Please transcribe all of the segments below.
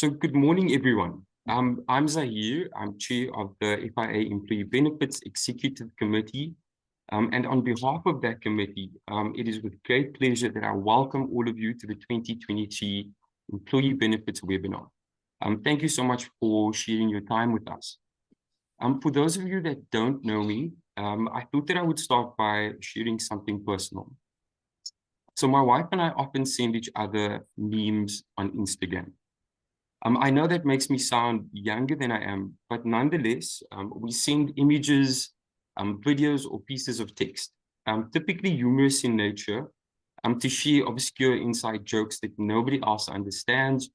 So good morning, everyone. I'm Zahir. I'm chair of the FIA Employee Benefits Executive Committee. And on behalf of that committee, it is with great pleasure that I welcome all of you to the 2023 Employee Benefits webinar. Thank you so much for sharing your time with us. For those of you that don't know me, I thought that I would start by sharing something personal. So my wife and I often send each other memes on Instagram. I know that makes me sound younger than I am, but nonetheless, we send images, videos, or pieces of text, typically humorous in nature, to share obscure inside jokes that nobody else understands,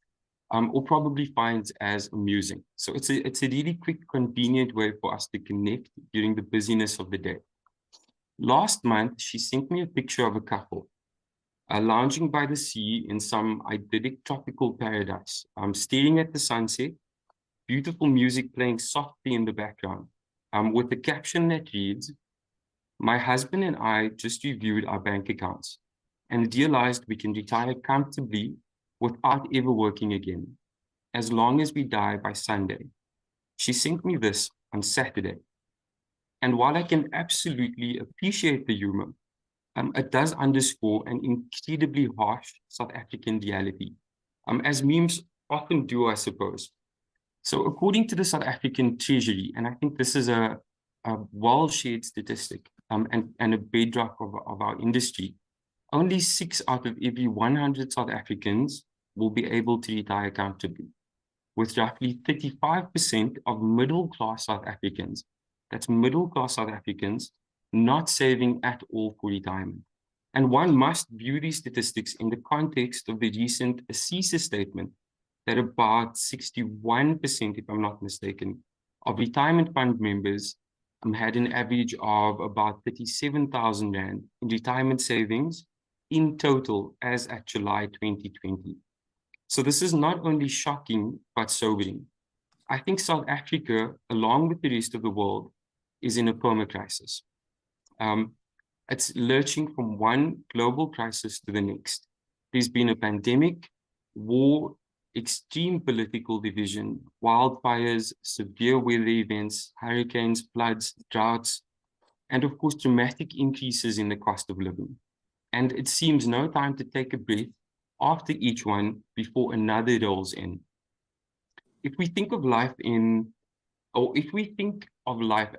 or probably finds as amusing. So it's a really quick, convenient way for us to connect during the busyness of the day. Last month, she sent me a picture of a couple lounging by the sea in some idyllic tropical paradise, staring at the sunset, beautiful music playing softly in the background, with a caption that reads, "My husband and I just reviewed our bank accounts and realized we can retire comfortably without ever working again, as long as we die by Sunday." She sent me this on Saturday. And while I can absolutely appreciate the humor, it does underscore an incredibly harsh South African reality, as memes often do, I suppose. So according to the South African Treasury, and I think this is a well-shared statistic and a bedrock of our industry, only 6 out of every 100 South Africans will be able to retire comfortably, with roughly 35% of middle-class South Africans, that's middle-class South Africans, not saving at all for retirement. And one must view these statistics in the context of the recent ASISA statement that about 61%, if I'm not mistaken, of retirement fund members had an average of about 37,000 Rand in retirement savings in total as at July 2020. So this is not only shocking, but sobering. I think South Africa, along with the rest of the world, is in a perma-crisis. It's lurching from one global crisis to the next. There's been a pandemic, war, extreme political division, wildfires, severe weather events, hurricanes, floods, droughts, and of course, dramatic increases in the cost of living. And it seems no time to take a breath after each one before another rolls in. If we think of life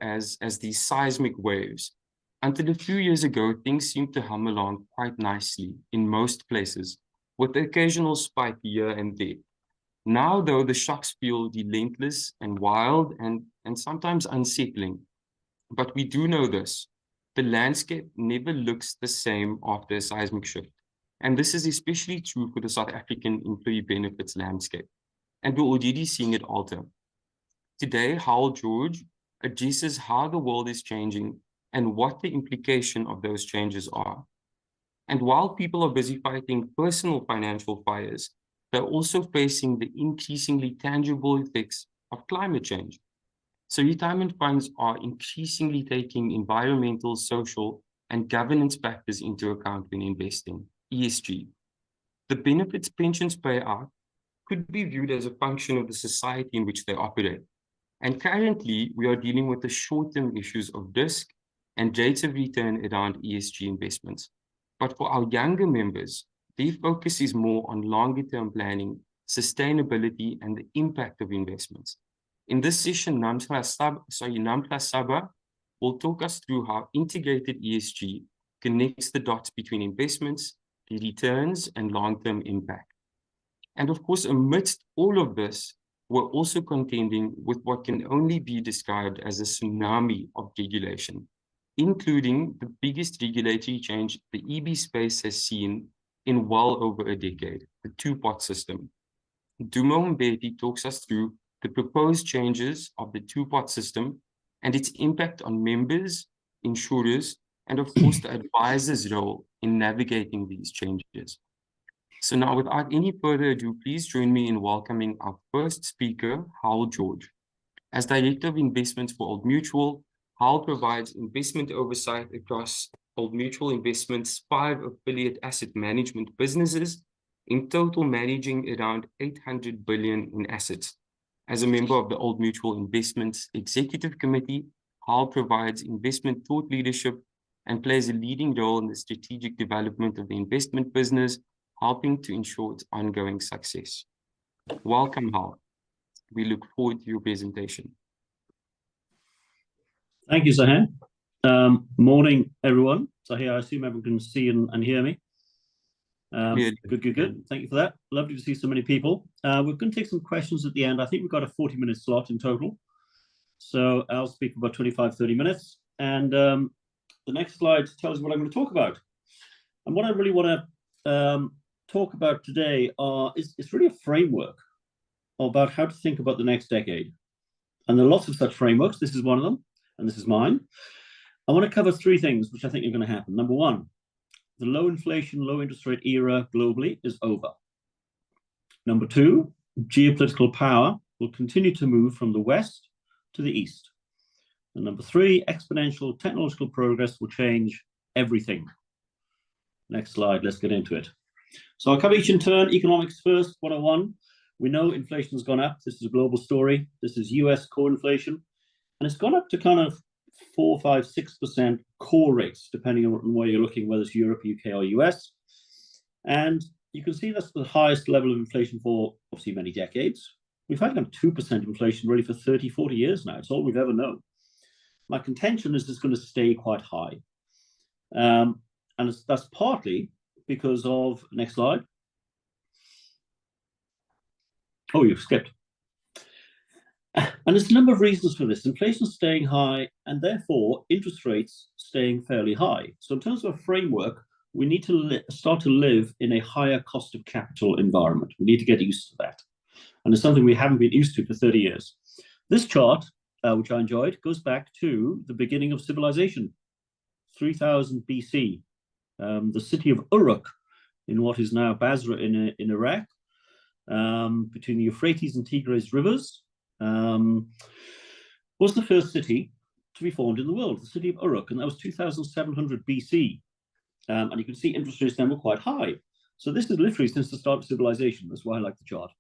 as these seismic waves, until a few years ago, things seemed to hum along quite nicely in most places, with the occasional spike here and there. Now, though, the shocks feel relentless and wild and sometimes unsettling. But we do know this: the landscape never looks the same after a seismic shift. And this is especially true for the South African employee benefits landscape. And we're already seeing it alter. Today, Howell George addresses how the world is changing and what the implication of those changes are. And while people are busy fighting personal financial fires, they're also facing the increasingly tangible effects of climate change. So retirement funds are increasingly taking environmental, social, and governance factors into account when investing, ESG. The benefits pensions pay out could be viewed as a function of the society in which they operate. And currently, we are dealing with the short-term issues of risk and rates of return around ESG investments. But for our younger members, their focus is more on longer-term planning, sustainability, and the impact of investments. In this session, Namhla Saba will talk us through how integrated ESG connects the dots between investments, the returns, and long-term impact. And of course, amidst all of this, we're also contending with what can only be described as a tsunami of regulation, including the biggest regulatory change the EB space has seen in well over a decade, the two-pot system. Dumo Mbeki talks us through the proposed changes of the two-pot system and its impact on members, insurers, and of course the advisor's role in navigating these changes. So now, without any further ado, please join me in welcoming our first speaker, Howell George. As Director of Investments for Old Mutual, Howell provides investment oversight across Old Mutual Investments' 5 affiliate asset management businesses in total managing around 800 billion in assets. As a member of the Old Mutual Investments Executive Committee, HAL provides investment thought leadership and plays a leading role in the strategic development of the investment business, helping to ensure its ongoing success. Welcome, HAL. We look forward to your presentation. Thank you, Zahan. Morning, everyone. Zahan, I assume everyone can see and hear me. Good. Thank you for that. Lovely to see so many people. We're going to take some questions at the end. I think we've got a 40-minute slot in total. So I'll speak for about 25, 30 minutes. And the next slide tells you what I'm going to talk about. And what I really want to talk about today is really a framework about how to think about the next decade. And there are lots of such frameworks. This is one of them, and this is mine. I want to cover three things which I think are going to happen. Number one, the low inflation, low interest rate era globally is over. Number two, geopolitical power will continue to move from the West to the East. And number three, exponential technological progress will change everything. Next slide, let's get into it. So I'll cover each in turn. Economics first, 101. We know inflation has gone up. This is a global story. This is US core inflation. And it's gone up to kind of 4, 5, 6% core rates, depending on where you're looking, whether it's Europe, UK, or US. And you can see that's the highest level of inflation for obviously many decades. We've had kind of 2% inflation really for 30, 40 years now. It's all we've ever known. My contention is it's going to stay quite high. And that's partly because of, next slide. Oh, you've skipped. And there's a number of reasons for this. Inflation staying high and therefore interest rates staying fairly high. So in terms of a framework, we need to start to live in a higher cost of capital environment. We need to get used to that. And it's something we haven't been used to for 30 years. This chart, which I enjoyed, goes back to the beginning of civilization, 3000 BC. The city of Uruk in what is now Basra in Iraq, between the Euphrates and Tigris rivers, was the first city to be formed in the world, the city of Uruk, and that was 2700 BC. And you can see interest rates then were quite high. So this is literally since the start of civilization. That's why I like the chart.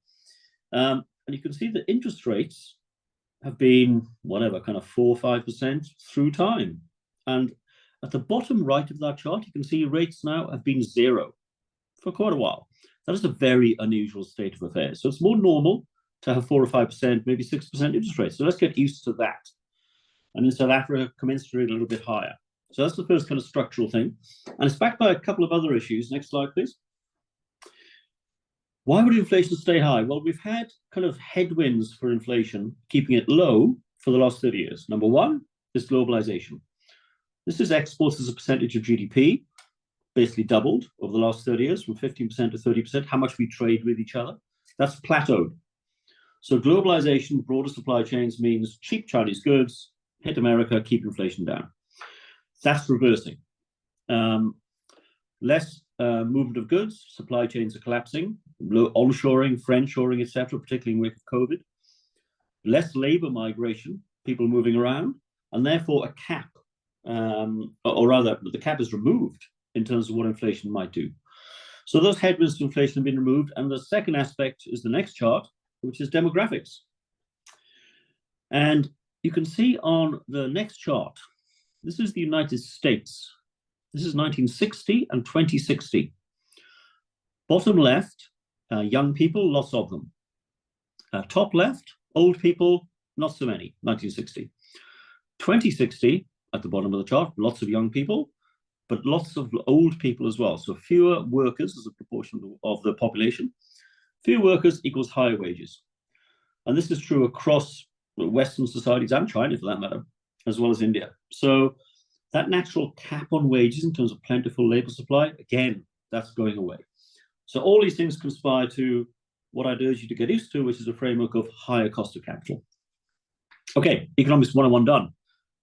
And you can see that interest rates have been, whatever, kind of 4 or 5% through time. And at the bottom right of that chart, you can see rates now have been zero for quite a while. That is a very unusual state of affairs. So it's more normal to have 4 or 5%, maybe 6% interest rates. So let's get used to that. And in South Africa, commensurate a little bit higher. So that's the first kind of structural thing. And it's backed by a couple of other issues. Next slide, please. Why would inflation stay high? Well, we've had kind of headwinds for inflation, keeping it low for the last 30 years. Number one is globalization. This is exports as a percentage of GDP, basically doubled over the last 30 years, from 15% to 30%, how much we trade with each other. That's plateaued. So globalization, broader supply chains means cheap Chinese goods, hit America, keep inflation down. That's reversing. Less movement of goods, supply chains are collapsing, onshoring, friendshoring, etc., particularly in the wake of COVID. Less labor migration, people moving around, and therefore a cap, or rather, the cap is removed in terms of what inflation might do. So those headwinds to inflation have been removed. And the second aspect is the next chart, which is demographics. And you can see on the next chart, this is the United States. This is 1960 and 2060. Bottom left, young people, lots of them. Top left, old people, not so many, 1960. 2060, at the bottom of the chart, lots of young people, but lots of old people as well. So fewer workers as a proportion of the population. Fewer workers equals higher wages. And this is true across Western societies and China, for that matter, as well as India. So that natural cap on wages in terms of plentiful labor supply, again, that's going away. So all these things conspire to what I'd urge you to get used to, which is a framework of higher cost of capital. Okay, economics 101 done.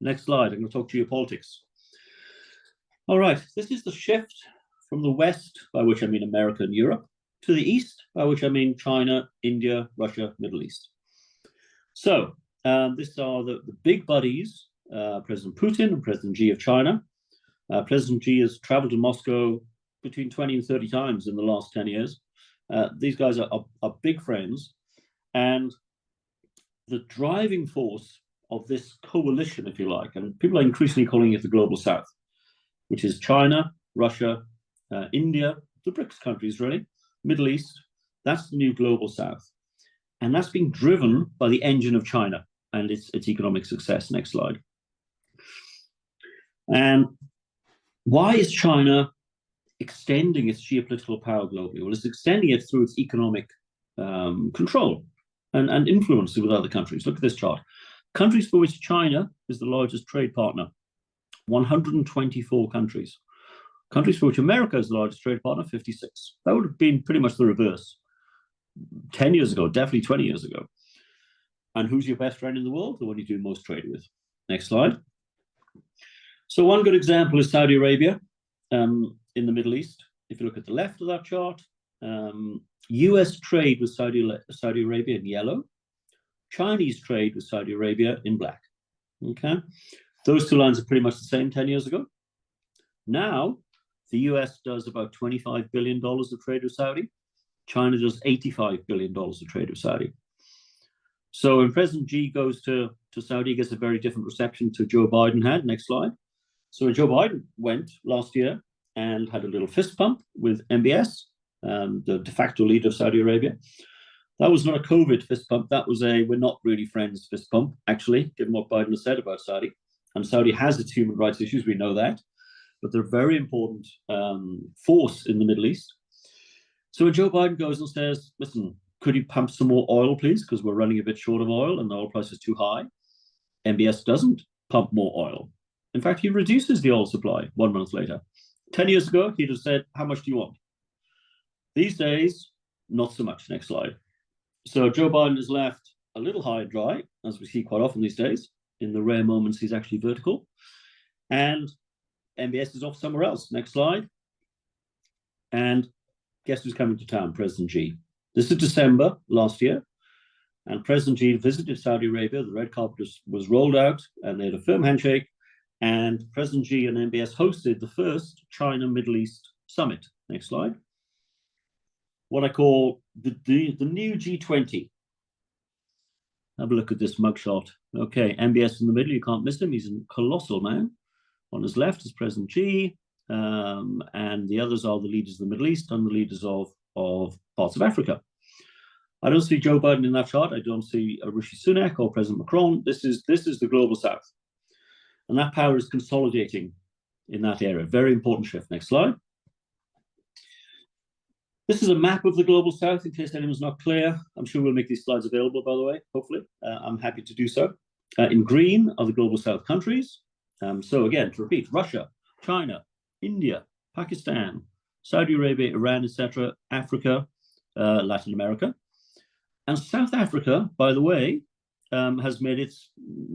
Next slide, I'm going to talk geopolitics. All right, this is the shift from the West, by which I mean America and Europe, to the East, by which I mean China, India, Russia, Middle East. So these are the big buddies, President Putin and President Xi of China. President Xi has traveled to Moscow between 20 and 30 times in the last 10 years. These guys are big friends. And the driving force of this coalition, if you like, and people are increasingly calling it the Global South, which is China, Russia, India, the BRICS countries, really, Middle East. That's the new Global South. And that's being driven by the engine of China and its economic success. Next slide. And why is China extending its geopolitical power globally? Well, it's extending it through its economic control and influence with other countries. Look at this chart. Countries for which China is the largest trade partner, 124 countries. Countries for which America is the largest trade partner, 56. That would have been pretty much the reverse 10 years ago, definitely 20 years ago. And who's your best friend in the world? The one you do most trade with. Next slide. So one good example is Saudi Arabia in the Middle East. If you look at the left of that chart, US trade with Saudi Arabia in yellow, Chinese trade with Saudi Arabia in black. Okay, those two lines are pretty much the same 10 years ago. Now, the US does about $25 billion of trade with Saudi. China does $85 billion of trade with Saudi. So when President Xi goes to Saudi, he gets a very different reception to Joe Biden had. Next slide. So when Joe Biden went last year and had a little fist pump with MBS, the de facto leader of Saudi Arabia, that was not a COVID fist pump. That was a we're not really friends fist pump, actually, given what Biden has said about Saudi. And Saudi has its human rights issues, we know that. But they're a very important force in the Middle East. So when Joe Biden goes and says, listen, could you pump some more oil, please? Because we're running a bit short of oil and the oil price is too high. MBS doesn't pump more oil. In fact, he reduces the oil supply 1 month later. 10 years ago, he'd have said, how much do you want? These days, not so much. Next slide. So Joe Biden is left a little high and dry, as we see quite often these days. In the rare moments, he's actually vertical. And MBS is off somewhere else. Next slide. And guess who's coming to town? President Xi. This is December last year. And President Xi visited Saudi Arabia. The red carpet was rolled out and they had a firm handshake. And President Xi and MBS hosted the first China-Middle East summit. Next slide. What I call the new G20. Have a look at this mugshot. Okay, MBS in the middle, you can't miss him. He's a colossal man. On his left is President Xi, and the others are the leaders of the Middle East and the leaders of parts of Africa. I don't see Joe Biden in that chart. I don't see Rishi Sunak or President Macron. This is the Global South. And that power is consolidating in that area. Very important shift. Next slide. This is a map of the Global South, in case anyone's not clear. I'm sure we'll make these slides available, by the way, hopefully. I'm happy to do so. In green are the Global South countries. So again, to repeat, Russia, China, India, Pakistan, Saudi Arabia, Iran, etc., Africa, Latin America. And South Africa, by the way, has made its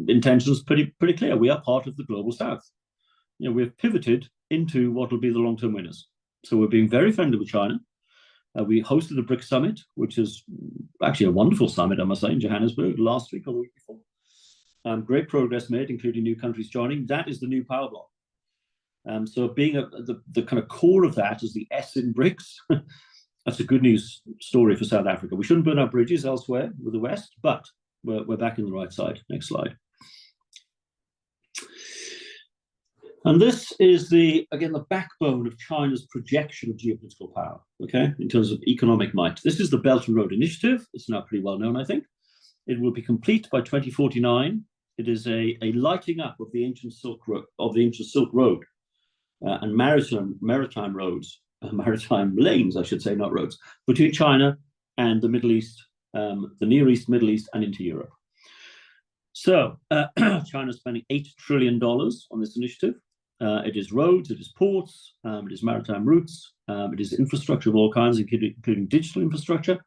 intentions pretty clear. We are part of the Global South. You know, we've pivoted into what will be the long-term winners. So we're being very friendly with China. We hosted the BRICS summit, which is actually a wonderful summit, I must say, in Johannesburg last week or the week before. Great progress made, including new countries joining. That is the new power block. So being the kind of core of that is the S in BRICS. That's a good news story for South Africa. We shouldn't burn our bridges elsewhere with the West, but we're back in the right side. Next slide. And this is again the backbone of China's projection of geopolitical power, okay, in terms of economic might. This is the Belt and Road Initiative. It's now pretty well known, I think. It will be complete by 2049. It is a lighting up of the ancient Silk Road, and maritime roads, maritime lanes, I should say, not roads, between China and the Middle East, the Near East, Middle East, and into Europe. So China's spending $8 trillion on this initiative. It is roads, it is ports, it is maritime routes, it is infrastructure of all kinds, including digital infrastructure.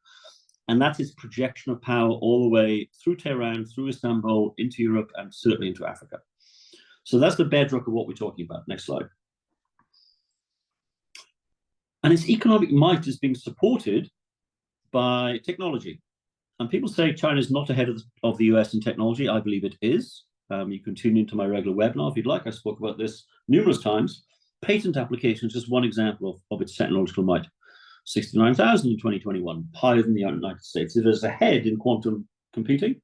And that's its projection of power all the way through Tehran, through Istanbul, into Europe, and certainly into Africa. So that's the bedrock of what we're talking about. Next slide. And its economic might is being supported by technology. And people say China is not ahead of the US in technology. I believe it is. You can tune into my regular webinar if you'd like. I spoke about this numerous times. Patent application is just one example of its technological might. 69,000 in 2021, higher than the United States. It is ahead in quantum computing.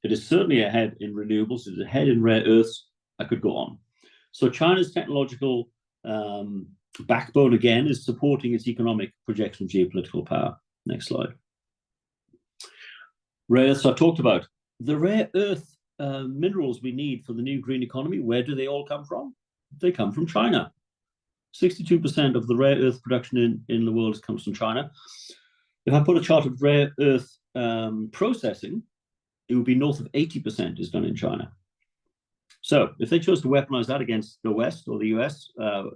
It is certainly ahead in renewables. It is ahead in rare earths. I could go on. So China's technological backbone, again, is supporting its economic projection of geopolitical power. Next slide. Rare earths I talked about. The rare earth minerals we need for the new green economy, where do they all come from? They come from China. 62% of the rare earth production in the world comes from China. If I put a chart of rare earth processing, it would be north of 80% is done in China. So if they chose to weaponize that against the West or the US, the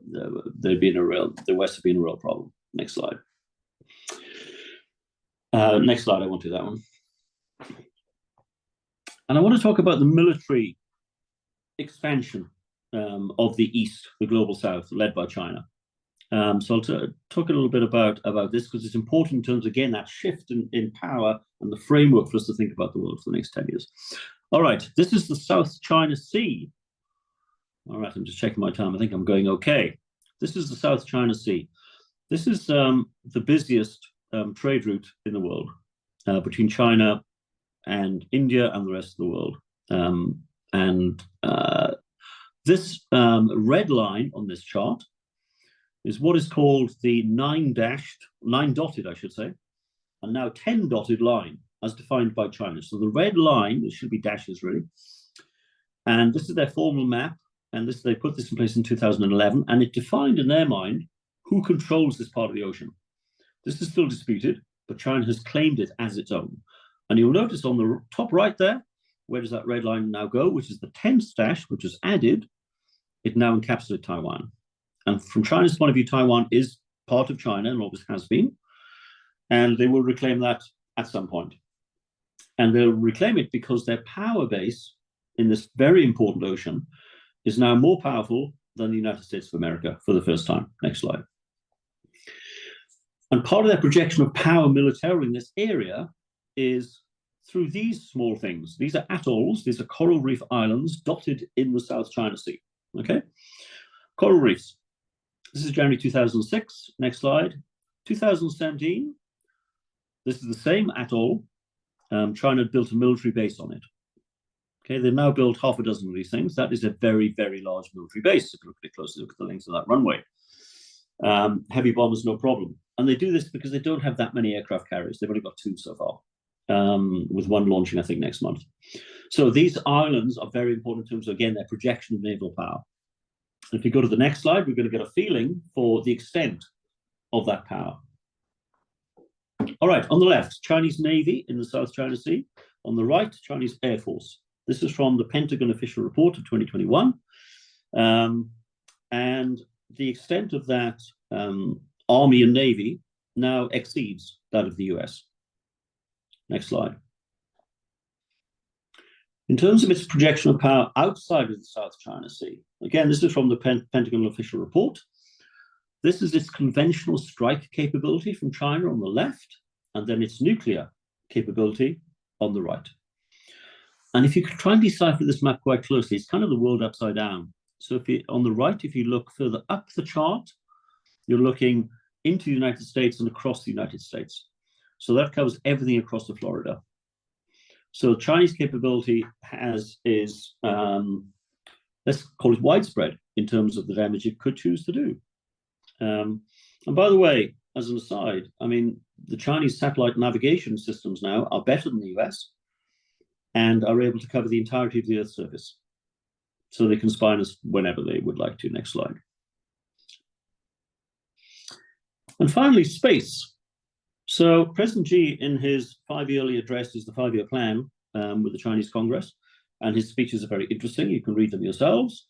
West would be in a real problem. Next slide. Next slide, I won't do that one. And I want to talk about the military expansion of the East, the global South, led by China. So I'll talk a little bit about this because it's important in terms, again, that shift in power and the framework for us to think about the world for the next 10 years. All right, this is the South China Sea. All right, I'm just checking my time. I think I'm going okay. This is the South China Sea. This is the busiest trade route in the world between China and India and the rest of the world. This red line on this chart is what is called the nine-dotted, I should say, and now 10-dotted line as defined by China. So the red line, it should be dashes really, and this is their formal map, and they put this in place in 2011, and it defined in their mind who controls this part of the ocean. This is still disputed, but China has claimed it as its own. And you'll notice on the top right there, where does that red line now go, which is the 10th dash, which was added. It now encapsulates Taiwan. And from China's point of view, Taiwan is part of China and always has been. And they will reclaim that at some point. And they'll reclaim it because their power base in this very important ocean is now more powerful than the United States of America for the first time. Next slide. And part of their projection of power militarily in this area is through these small things. These are atolls, these are coral reef islands dotted in the South China Sea. Okay, coral reefs. This is January 2006. Next slide. 2017. This is the same atoll. China built a military base on it. Okay, they've now built half a dozen of these things. That is a very, very large military base. If you look at it closely, look at the length of that runway. Heavy bombers, no problem. And they do this because they don't have that many aircraft carriers. They've only got 2 so far, with one launching, I think, next month. So these islands are very important in terms of, again, their projection of naval power. And if you go to the next slide, we're going to get a feeling for the extent of that power. All right, on the left, Chinese Navy in the South China Sea. On the right, Chinese Air Force. This is from the Pentagon official report of 2021. And the extent of that Army and Navy now exceeds that of the US. Next slide. In terms of its projection of power outside of the South China Sea, again, this is from the Pentagon official report. This is its conventional strike capability from China on the left, and then its nuclear capability on the right. And if you could try and decipher this map quite closely, it's kind of the world upside down. So if you, on the right, if you look further up the chart, you're looking into the United States and across the United States. So that covers everything across to Florida. So Chinese capability is let's call it widespread in terms of the damage it could choose to do. And by the way, as an aside, I mean, the Chinese satellite navigation systems now are better than the US and are able to cover the entirety of the Earth's surface. So they can spy on us whenever they would like to. Next slide. And finally, space. So President Xi, in his 5-yearly address, is the 5-year plan with the Chinese Congress, and his speeches are very interesting. You can read them yourselves,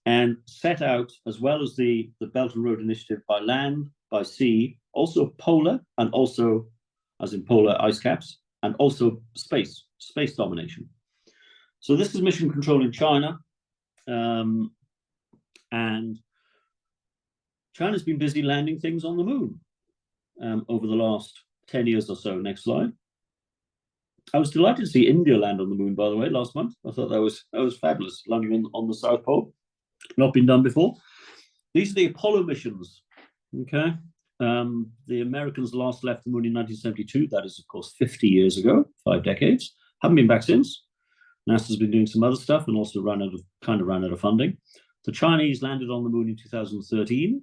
and set out, as well as the Belt and Road Initiative, by land, by sea, also polar, and also, as in polar ice caps, and also space domination. So this is mission control in China, and China's been busy landing things on the moon over the last 10 years or so. Next slide. I was delighted to see India land on the moon, by the way, last month. I thought that was fabulous, landing on the South Pole. Not been done before. These are the Apollo missions, okay? The Americans last left the moon in 1972. That is, of course, 50 years ago, 5 decades. Haven't been back since. NASA's been doing some other stuff and also ran out of funding. The Chinese landed on the moon in 2013.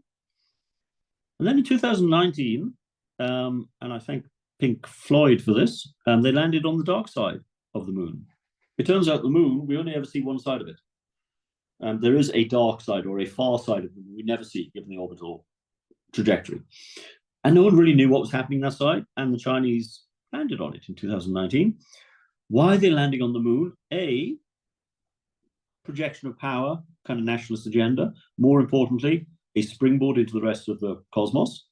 And then in 2019, and I thank Pink Floyd for this, they landed on the dark side of the moon. It turns out the moon, we only ever see one side of it. There is a dark side or a far side of the moon we never see given the orbital trajectory. And no one really knew what was happening that side, and the Chinese landed on it in 2019. Why are they landing on the moon? A, projection of power, kind of nationalist agenda. More importantly, a springboard into the rest of the cosmos.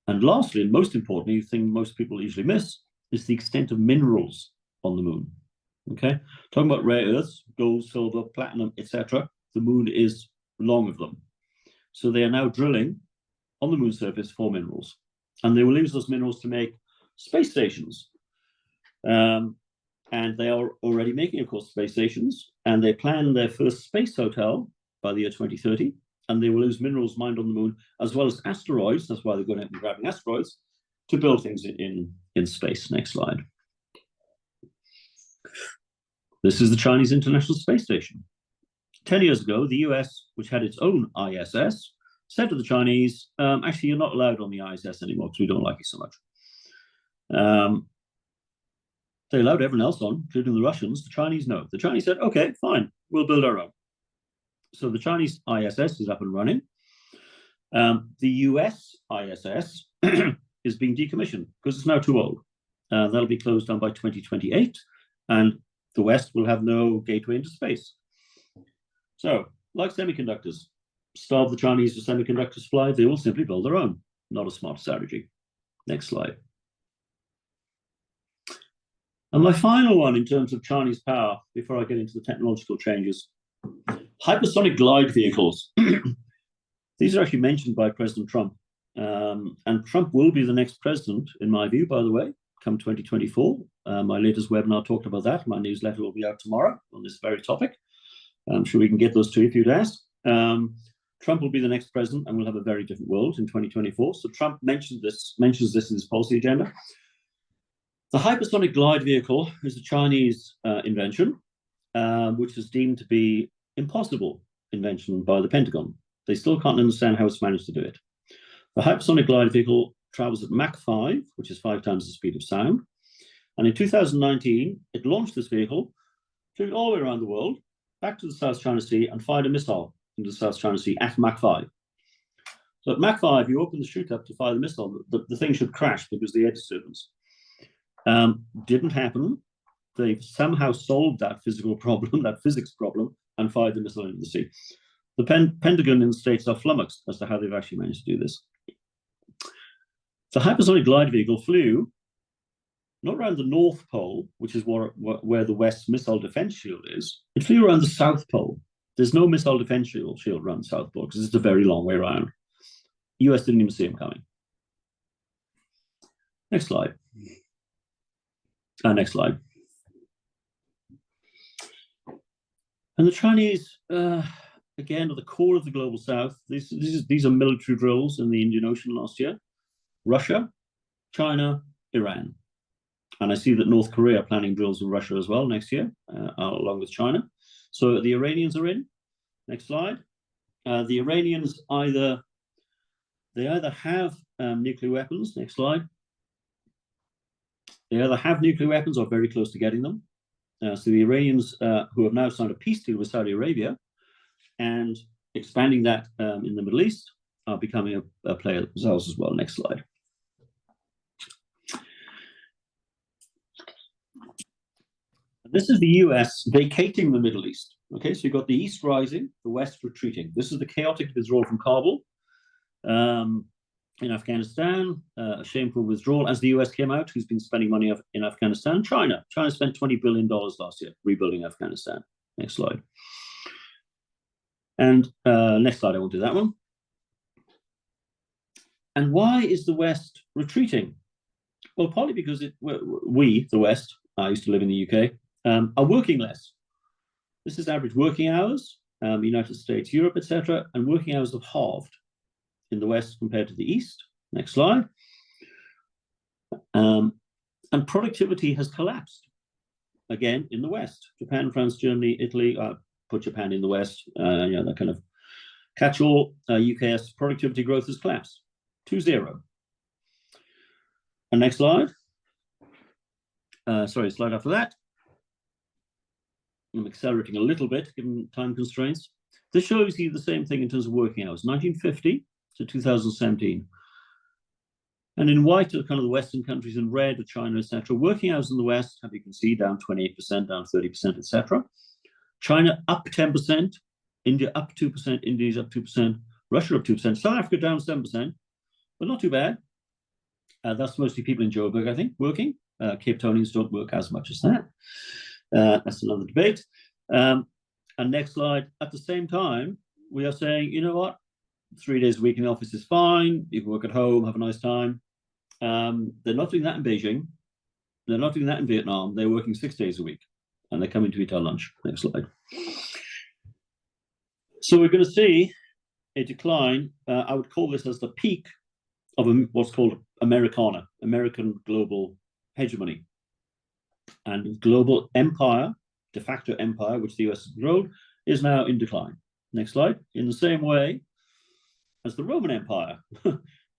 And lastly, and most importantly, the thing most people usually miss, is the extent of minerals on the moon. Okay, talking about rare earths, gold, silver, platinum, etc. The moon is long of them. So they are now drilling on the moon's surface for minerals. And they will use those minerals to make space stations. And they are already making, of course, space stations. And they plan their first space hotel by the year 2030. And they will use minerals mined on the moon, as well as asteroids. That's why they're going out and grabbing asteroids to build things in space. Next slide. This is the Chinese International Space Station. 10 years ago, the US, which had its own ISS, said to the Chinese, actually, you're not allowed on the ISS anymore because we don't like it so much. They allowed everyone else on, including the Russians. The Chinese, no. The Chinese said, okay, fine, we'll build our own. So the Chinese ISS is up and running. The US ISS is being decommissioned because it's now too old. That'll be closed down by 2028, and the West will have no gateway into space. So, like semiconductors, starve the Chinese of semiconductor supply, they will simply build their own. Not a smart strategy. Next slide. And my final one in terms of Chinese power, before I get into the technological changes, hypersonic glide vehicles. These are actually mentioned by President Trump. And Trump will be the next president, in my view, by the way, come 2024. My latest webinar talked about that. My newsletter will be out tomorrow on this very topic. I'm sure we can get those to you if you'd ask. Trump will be the next president and we'll have a very different world in 2024. So Trump mentions this in his policy agenda. The hypersonic glide vehicle is a Chinese invention, which is deemed to be impossible invention by the Pentagon. They still can't understand how it's managed to do it. The hypersonic glide vehicle travels at Mach 5, which is 5 times the speed of sound. And in 2019, it launched this vehicle, flew all the way around the world, back to the South China Sea, and fired a missile into the South China Sea at Mach 5. So at Mach 5, you open the chute up to fire the missile, the thing should crash because of the air disturbance. Didn't happen. They've somehow solved that physical problem, that physics problem, and fired the missile into the sea. The Pentagon in the States are flummoxed as to how they've actually managed to do this. The hypersonic glide vehicle flew not around the North Pole, which is where the West's missile defense shield is. It flew around the South Pole. There's no missile defense shield around the South Pole because it's a very long way around. The US didn't even see him coming. Next slide. Next slide. And the Chinese, again, are the core of the global South. These are military drills in the Indian Ocean last year. Russia, China, Iran. And I see that North Korea are planning drills in Russia as well next year, along with China. So the Iranians are in. Next slide. The Iranians either have nuclear weapons. Next slide. They either have nuclear weapons or very close to getting them. So the Iranians, who have now signed a peace deal with Saudi Arabia and expanding that in the Middle East, are becoming a player themselves as well. Next slide. This is the US vacating the Middle East. Okay, so you've got the East rising, the West retreating. This is the chaotic withdrawal from Kabul in Afghanistan, a shameful withdrawal as the US came out, who's been spending money in Afghanistan. China spent $20 billion last year rebuilding Afghanistan. Next slide. And next slide, I won't do that one. And why is the West retreating? Well, partly because we, the West, I used to live in the UK, are working less. This is average working hours, United States, Europe, etc., and working hours have halved in the West compared to the East. Next slide. And productivity has collapsed again in the West. Japan, France, Germany, Italy, put Japan in the West, that kind of catch-all. UK's productivity growth has collapsed to 0. And next slide. Slide after that. I'm accelerating a little bit given time constraints. This shows you the same thing in terms of working hours, 1950 to 2017. And in white are kind of the Western countries, in red are China, etc. Working hours in the West, as you can see, down 28%, down 30%, etc. China up 10%, India up 2%, India's up 2%, Russia up 2%, South Africa down 7%, but not too bad. That's mostly people in Joburg, I think, working. Cape Townians don't work as much as that. That's another debate. And next slide. At the same time, we are saying, you know what? 3 days a week in the office is fine. You can work at home, have a nice time. They're not doing that in Beijing. They're not doing that in Vietnam. They're working 6 days a week, and they're coming to eat our lunch. Next slide. So we're going to see a decline. I would call this as the peak of what's called Americana, American global hegemony. And global empire, de facto empire, which the US has controlled, is now in decline. Next slide. In the same way as the Roman Empire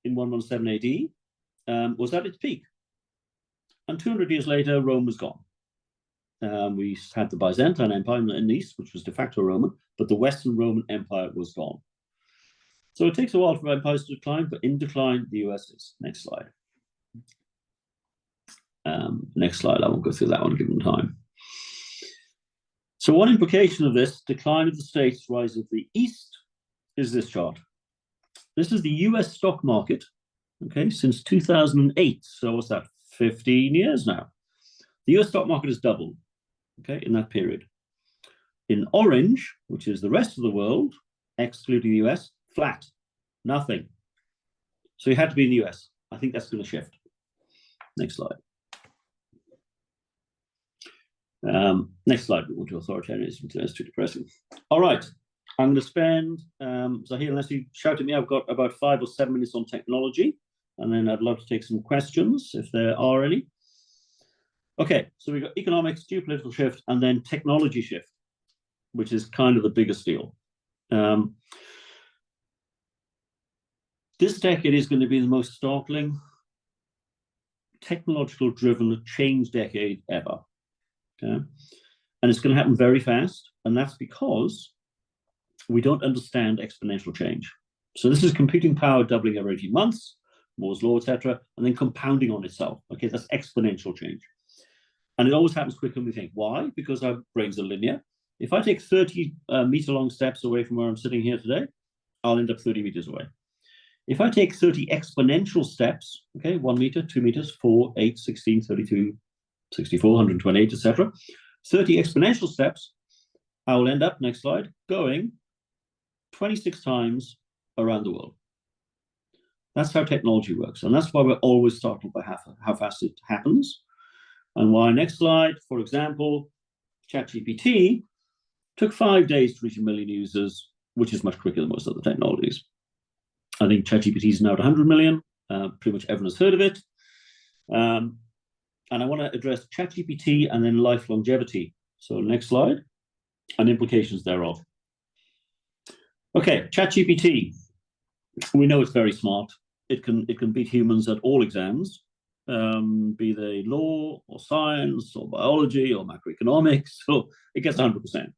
in 117 AD was at its peak. And 200 years later, Rome was gone. We had the Byzantine Empire in the east, which was de facto Roman, but the Western Roman Empire was gone. So it takes a while for empires to decline, but in decline, the US is. Next slide. Next slide, I won't go through that one given time. So one implication of this decline of the states, rise of the East, is this chart. This is the US stock market, okay, since 2008. So what's that, 15 years now? The US stock market has doubled, okay, in that period. In orange, which is the rest of the world, excluding the US, flat, nothing. So you had to be in the US. I think that's going to shift. Next slide. Next slide. We want to authoritarianism. It's too depressing. All right. I'm going to spend, Zahir, unless you shout at me, I've got about 5 or 7 minutes on technology, and then I'd love to take some questions if there are any. Okay, so we've got economics, geopolitical shift, and then technology shift, which is kind of the biggest deal. This decade is going to be the most startling, technological-driven change decade ever. Okay? And it's going to happen very fast, and that's because we don't understand exponential change. So this is computing power doubling every 18 months, Moore's law, etc., and then compounding on itself. Okay, that's exponential change. And it always happens quicker than we think. Why? Because our brains are linear. If I take 30 meter-long steps away from where I'm sitting here today, I'll end up 30 meters away. If I take 30 exponential steps, okay, 1 meter, 2 meters, 4, 8, 16, 32, 64, 128, etc., 30 exponential steps, I will end up, next slide, going 26 times around the world. That's how technology works. And that's why we're always startled by how fast it happens. And why, next slide, for example, ChatGPT took 5 days to reach 1 million users, which is much quicker than most other technologies. I think ChatGPT is now at 100 million. Pretty much everyone has heard of it. And I want to address ChatGPT and then life longevity. So next slide, and implications thereof. Okay, ChatGPT. We know it's very smart. It can beat humans at all exams, be they law or science or biology or macroeconomics. So it gets 100%.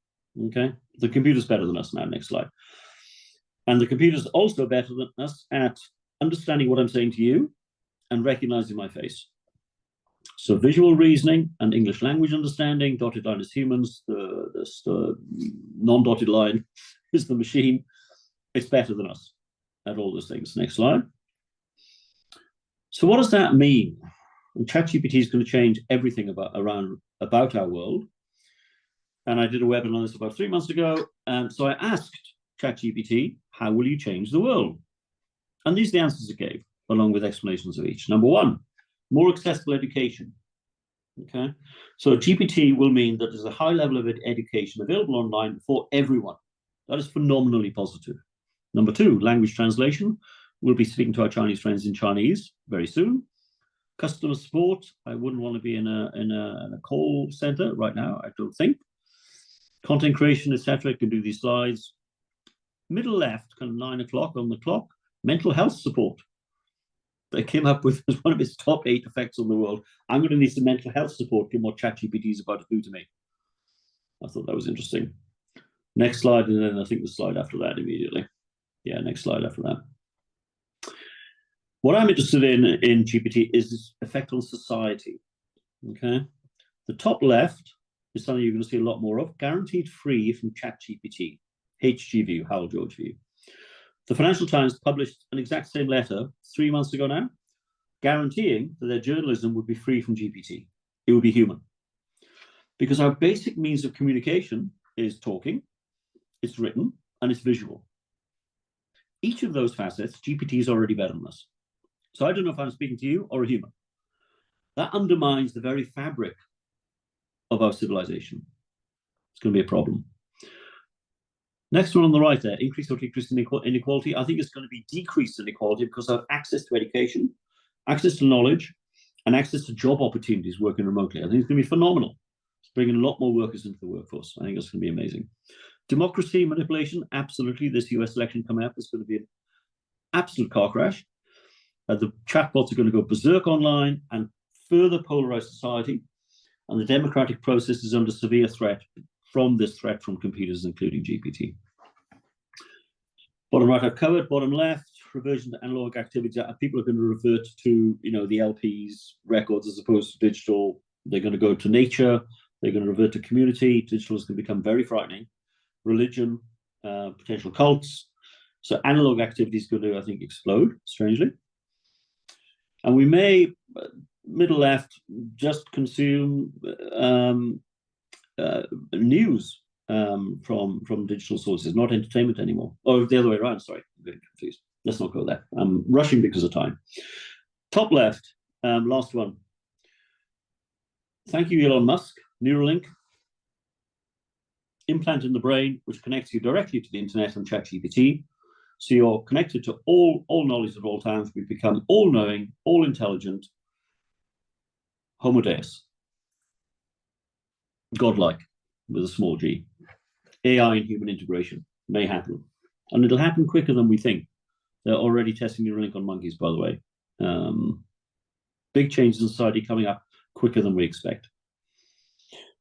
Okay, the computer's better than us now. Next slide. And the computer's also better than us at understanding what I'm saying to you and recognizing my face. So visual reasoning and English language understanding, dotted line is humans, the non-dotted line is the machine. It's better than us at all those things. Next slide. So what does that mean? And ChatGPT is going to change everything about our world. And I did a webinar on this about 3 months ago. So I asked ChatGPT, how will you change the world? And these are the answers it gave, along with explanations of each. Number 1, more accessible education. Okay, so GPT will mean that there's a high level of education available online for everyone. That is phenomenally positive. Number 2, language translation. We'll be speaking to our Chinese friends in Chinese very soon. Customer support, I wouldn't want to be in a call center right now, I don't think. Content creation, etc. Can do these slides. Middle left, kind of 9 o'clock on the clock, mental health support. They came up with as one of its top 8 effects on the world. I'm going to need some mental health support given what ChatGPT is about to do to me. I thought that was interesting. Next slide, and then I think the slide after that immediately. Yeah, next slide after that. What I'm interested in GPT is its effect on society. Okay, the top left is something you're going to see a lot more of, guaranteed free from ChatGPT, HGV, Howell George view. The Financial Times published an exact same letter 3 months ago now, guaranteeing that their journalism would be free from GPT. It would be human. Because our basic means of communication is talking, it's written, and it's visual. Each of those facets, GPT is already better than us. So I don't know if I'm speaking to you or a human. That undermines the very fabric of our civilization. It's going to be a problem. Next one on the right there, increase or decrease in inequality. I think it's going to be decreased inequality because of access to education, access to knowledge, and access to job opportunities working remotely. I think it's going to be phenomenal. It's bringing a lot more workers into the workforce. I think it's going to be amazing. Democracy manipulation, absolutely. This US election coming up is going to be an absolute car crash. The chatbots are going to go berserk online and further polarize society. And the democratic process is under severe threat from this threat from computers, including GPT. Bottom right, I've covered. Bottom left, reversion to analog activity. People are going to revert to, the LPs, records, as opposed to digital. They're going to go to nature. They're going to revert to community. Digital is going to become very frightening. Religion, potential cults. So analog activity is going to, I think, explode, strangely. And we may, middle left, just consume news from digital sources, not entertainment anymore. Or the other way around, sorry, I'm getting confused. Let's not go there. I'm rushing because of time. Top left, last one. Thank you, Elon Musk. Neuralink, implant in the brain, which connects you directly to the internet and ChatGPT. So you're connected to all knowledge at all times. We've become all-knowing, all-intelligent, Homo Deus. Godlike, with a small g. AI and human integration may happen. And it'll happen quicker than we think. They're already testing Neuralink on monkeys, by the way. Big changes in society coming up quicker than we expect.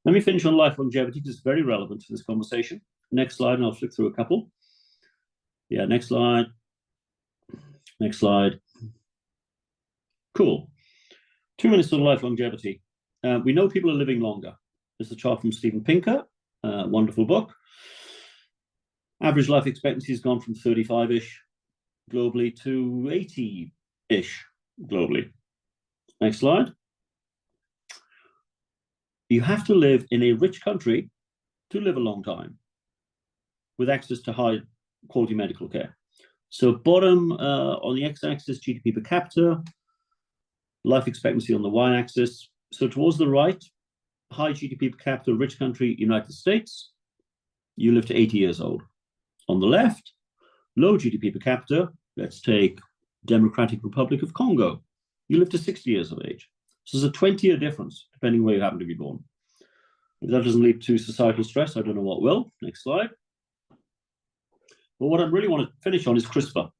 Let me finish on life longevity because it's very relevant to this conversation. Next slide, and I'll flick through a couple. Yeah, next slide. Next slide. Cool. 2 minutes on life longevity. We know people are living longer. This is a chart from Steven Pinker, wonderful book. Average life expectancy has gone from 35-ish globally to 80-ish globally. Next slide. You have to live in a rich country to live a long time with access to high quality medical care. So bottom on the x-axis, GDP per capita, life expectancy on the y-axis. So towards the right, high GDP per capita, rich country, United States, you live to 80 years old. On the left, low GDP per capita, let's take Democratic Republic of Congo, you live to 60 years of age. So there's a 20-year difference, depending where you happen to be born. If that doesn't lead to societal stress, I don't know what will. Next slide. But what I really want to finish on is CRISPR.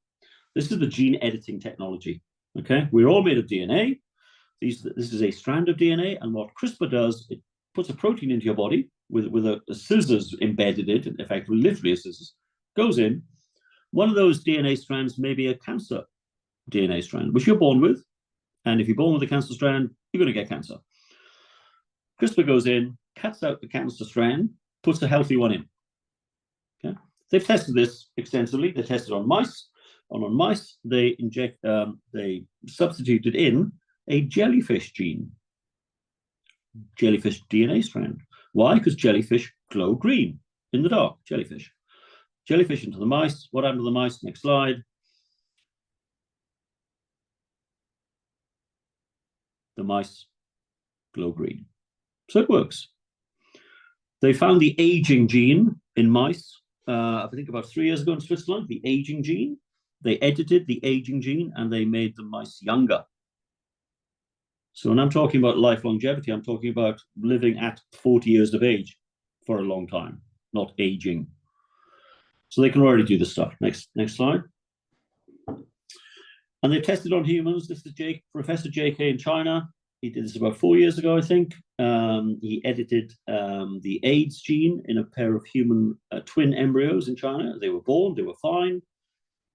This is the gene editing technology, okay? We're all made of DNA. This is a strand of DNA, and what CRISPR does, it puts a protein into your body with a scissors embedded in it, in fact, literally a scissors, goes in. One of those DNA strands may be a cancer DNA strand, which you're born with. And if you're born with a cancer strand, you're going to get cancer. CRISPR goes in, cuts out the cancer strand, puts a healthy one in. Okay? They've tested this extensively. They tested on mice. On mice, they substituted in a jellyfish gene, jellyfish DNA strand. Why? Because jellyfish glow green in the dark, jellyfish. Jellyfish into the mice. What happened to the mice? Next slide. The mice glow green. So it works. They found the aging gene in mice, I think about 3 years ago in Switzerland, the aging gene. They edited the aging gene and they made the mice younger. So when I'm talking about life longevity, I'm talking about living at 40 years of age for a long time, not aging. So they can already do this stuff. Next slide. And they've tested on humans. This is Professor JK in China. He did this about 4 years ago, I think. He edited the AIDS gene in a pair of human twin embryos in China. They were born, they were fine.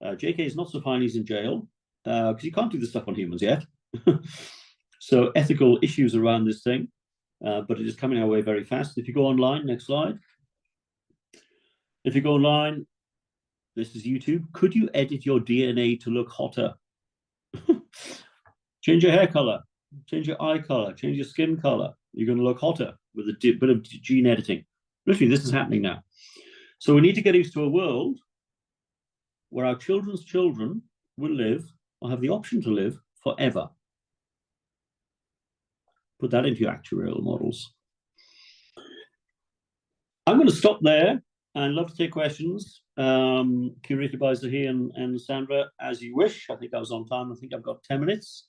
JK is not so fine, he's in jail because you can't do this stuff on humans yet. So ethical issues around this thing, but it is coming our way very fast. If you go online, next slide. If you go online, this is YouTube. Could you edit your DNA to look hotter? Change your hair color, change your eye color, change your skin color. You're going to look hotter with a bit of gene editing. Literally, this is happening now. So we need to get used to a world where our children's children will live or have the option to live forever. Put that into your actuarial models. I'm going to stop there and love to take questions, curated by Zahi and Sandra, as you wish. I think I was on time. I think I've got 10 minutes,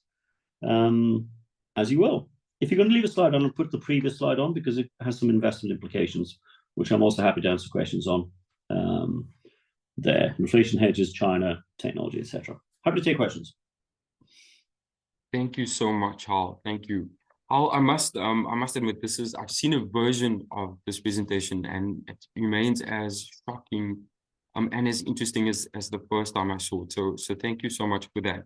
as you will. If you're going to leave a slide on, I'll put the previous slide on because it has some investment implications, which I'm also happy to answer questions on. There, inflation hedges, China, technology, etc. Happy to take questions. Thank you so much, Hal. Thank you. Hal, I must admit, I've seen a version of this presentation and it remains as shocking and as interesting as the first time I saw it. So thank you so much for that.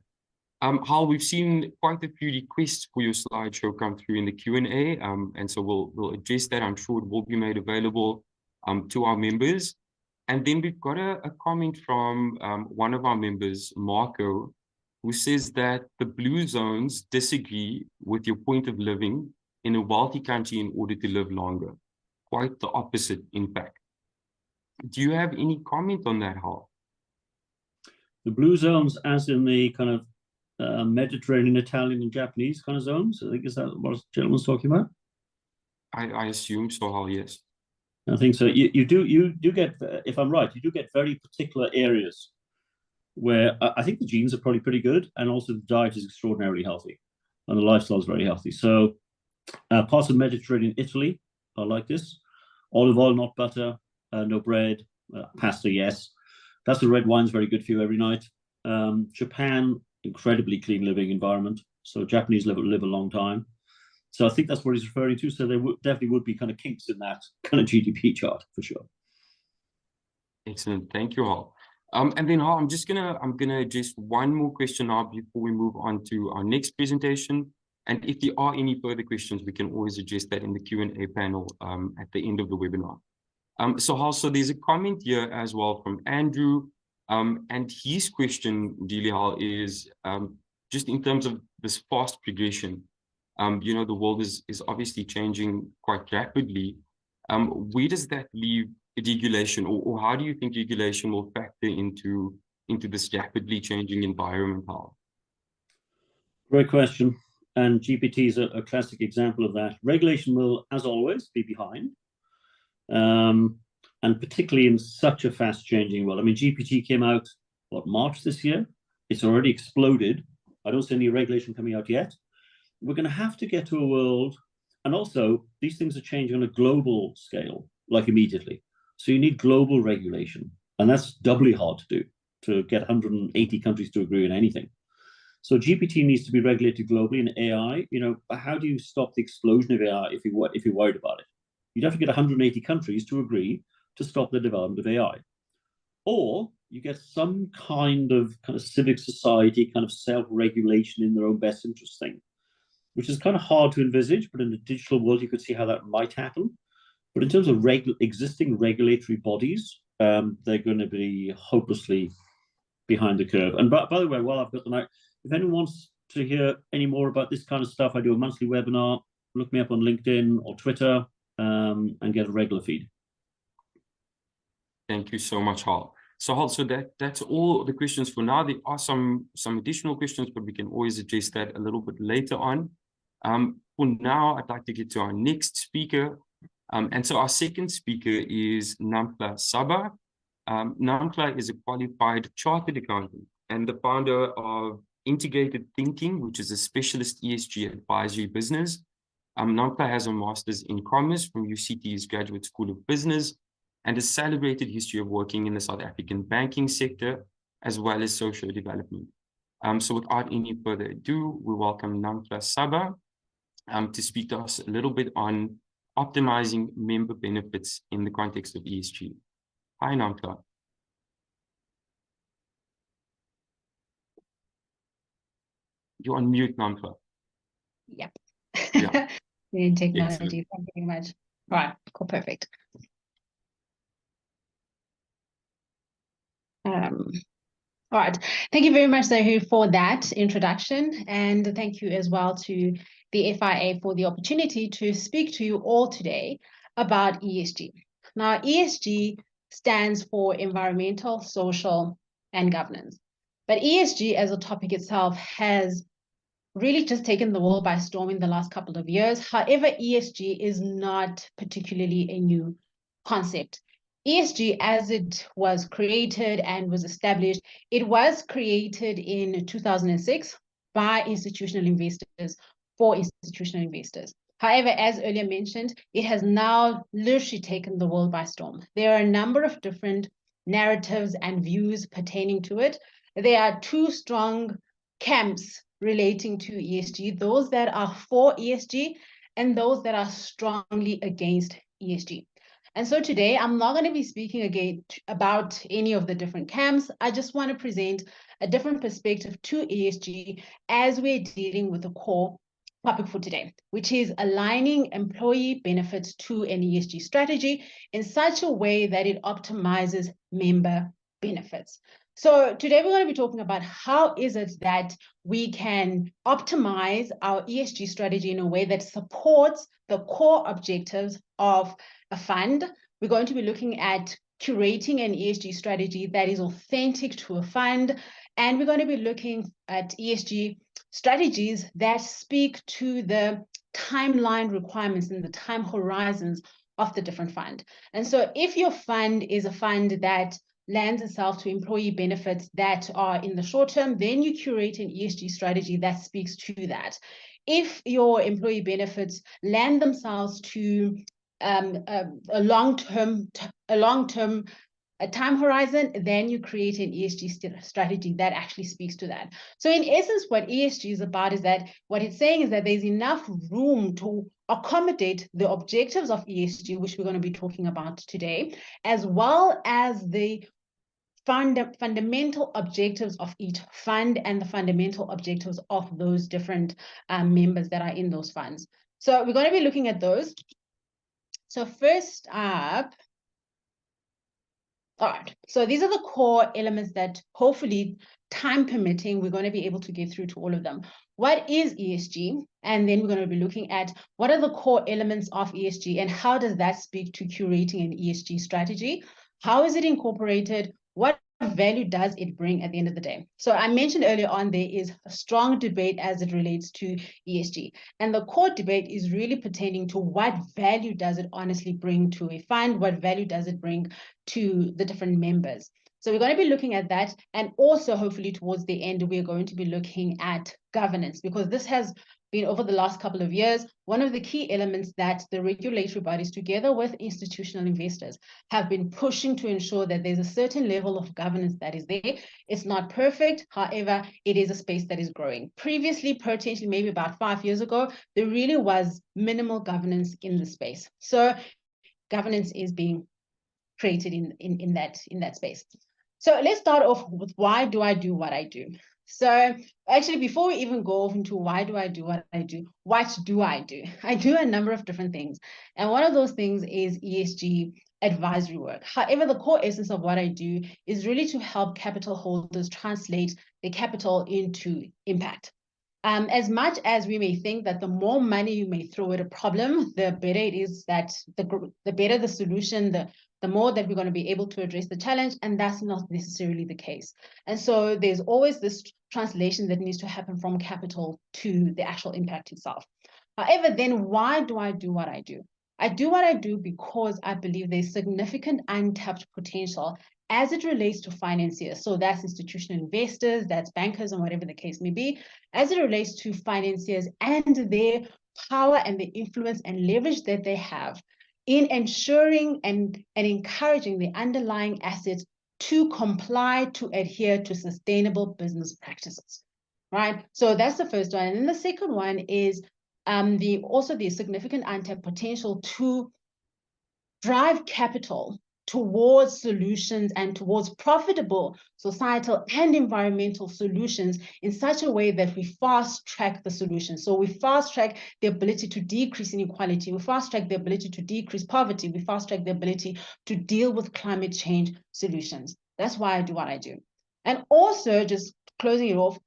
Hal, we've seen quite a few requests for your slideshow come through in the Q&A, and so we'll address that. I'm sure it will be made available to our members. And then we've got a comment from one of our members, Marco, who says that the blue zones disagree with your point of living in a wealthy country in order to live longer. Quite the opposite, in fact. Do you have any comment on that, Hal? The blue zones, as in the kind of Mediterranean, Italian, and Japanese kind of zones, I think, is that what the gentleman's talking about? I assume so, Hal, yes. I think so. You do get, if I'm right, you do get very particular areas where I think the genes are probably pretty good, and also the diet is extraordinarily healthy, and the lifestyle is very healthy. So parts of Mediterranean Italy are like this: olive oil, not butter, no bread, pasta, yes. That's the red wine's very good for you every night. Japan, incredibly clean living environment. So Japanese live a long time. So I think that's what he's referring to. So there definitely would be kind of kinks in that kind of GDP chart for sure. Excellent, thank you, Hal. And then Hal, I'm gonna address one more question now before we move on to our next presentation. And if there are any further questions, we can always address that in the Q&A panel at the end of the webinar. So Hal, so there's a comment here as well from Andrew, and his question, really, Hal, is just in terms of this fast progression. You know, the world is obviously changing quite rapidly. Where does that leave regulation, or how do you think regulation will factor into this rapidly changing environment, Hal? Great question. And GPT is a classic example of that. Regulation will, as always, be behind. And particularly in such a fast changing world. I mean, GPT came out, what, March this year? It's already exploded. I don't see any regulation coming out yet. We're going to have to get to a world, and also these things are changing on a global scale, like immediately. So you need global regulation, and that's doubly hard to do, to get 180 countries to agree on anything. So GPT needs to be regulated globally. In AI, you know, how do you stop the explosion of AI if you're worried about it? You'd have to get 180 countries to agree to stop the development of AI. Or you get some kind of civic society, kind of self-regulation in their own best interest thing, which is kind of hard to envisage, but in the digital world, you could see how that might happen. But in terms of existing regulatory bodies, they're going to be hopelessly behind the curve. And by the way, while I've got the mic, if anyone wants to hear any more about this kind of stuff, I do a monthly webinar. Look me up on LinkedIn or Twitter and get a regular feed. Thank you so much, Hal. So Hal, so that's all the questions for now. There are some additional questions, but we can always address that a little bit later on. For now, I'd like to get to our next speaker. And so our second speaker is Namhla Saba. Namhla is a qualified chartered accountant and the founder of Integrated Thinking, which is a specialist ESG advisory business. Namta has a master's in commerce from UCT's Graduate School of Business and a celebrated history of working in the South African banking sector, as well as social development. So without any further ado, we welcome Namta Saba to speak to us a little bit on optimizing member benefits in the context of ESG. Hi, Namta. You're on mute, Namta. Yep. Yeah. New technology. Excellent. Thank you very much. Right. Cool. Perfect. All right. Thank you very much, Zahu, for that introduction. And thank you as well to the FIA for the opportunity to speak to you all today about ESG. Now, ESG stands for environmental, social, and governance. But ESG as a topic itself has really just taken the world by storm in the last couple of years. However, ESG is not particularly a new concept. ESG, as it was created and was established, it was created in 2006 by institutional investors for institutional investors. However, as earlier mentioned, it has now literally taken the world by storm. There are a number of different narratives and views pertaining to it. There are two strong camps relating to ESG, those that are for ESG and those that are strongly against ESG. And so today, I'm not going to be speaking again about any of the different camps. I just want to present a different perspective to ESG as we're dealing with the core topic for today, which is aligning employee benefits to an ESG strategy in such a way that it optimizes member benefits. So today we're going to be talking about how is it that we can optimize our ESG strategy in a way that supports the core objectives of a fund. We're going to be looking at curating an ESG strategy that is authentic to a fund. And we're going to be looking at ESG strategies that speak to the timeline requirements and the time horizons of the different fund. And so if your fund is a fund that lends itself to employee benefits that are in the short term, then you curate an ESG strategy that speaks to that. If your employee benefits lend themselves to a long-term time horizon, then you create an ESG strategy that actually speaks to that. So in essence, what ESG is about is that what it's saying is that there's enough room to accommodate the objectives of ESG, which we're going to be talking about today, as well as the fundamental objectives of each fund and the fundamental objectives of those different members that are in those funds. So we're going to be looking at those. So first up, all right, so these are the core elements that hopefully, time permitting, we're going to be able to get through to all of them. What is ESG? And then we're going to be looking at what are the core elements of ESG and how does that speak to curating an ESG strategy? How is it incorporated? What value does it bring at the end of the day? So I mentioned earlier on, there is a strong debate as it relates to ESG. And the core debate is really pertaining to what value does it honestly bring to a fund? What value does it bring to the different members? So we're going to be looking at that. And also, hopefully, towards the end, we're going to be looking at governance, because this has been, over the last couple of years, one of the key elements that the regulatory bodies, together with institutional investors, have been pushing to ensure that there's a certain level of governance that is there. It's not perfect. However, it is a space that is growing. Previously, potentially maybe about 5 years ago, there really was minimal governance in the space. So governance is being created in that space. So let's start off with, why do I do what I do? So actually, before we even go into why do I do what I do, what do? I do a number of different things. And one of those things is ESG advisory work. However, the core essence of what I do is really to help capital holders translate their capital into impact. As much as we may think that the more money you may throw at a problem, the better it is, that the better the solution, the more that we're going to be able to address the challenge, and that's not necessarily the case. And so there's always this translation that needs to happen from capital to the actual impact itself. However, then why do I do what I do? I do what I do because I believe there's significant untapped potential as it relates to financiers. So that's institutional investors, that's bankers, and whatever the case may be, as it relates to financiers and their power and the influence and leverage that they have in ensuring and encouraging the underlying assets to comply, to adhere to sustainable business practices, right? So that's the first one. And then the second one is also the significant untapped potential to drive capital towards solutions and towards profitable societal and environmental solutions in such a way that we fast track the solution. So we fast track the ability to decrease inequality, we fast track the ability to decrease poverty, we fast track the ability to deal with climate change solutions. That's why I do what I do. And also, just closing it off,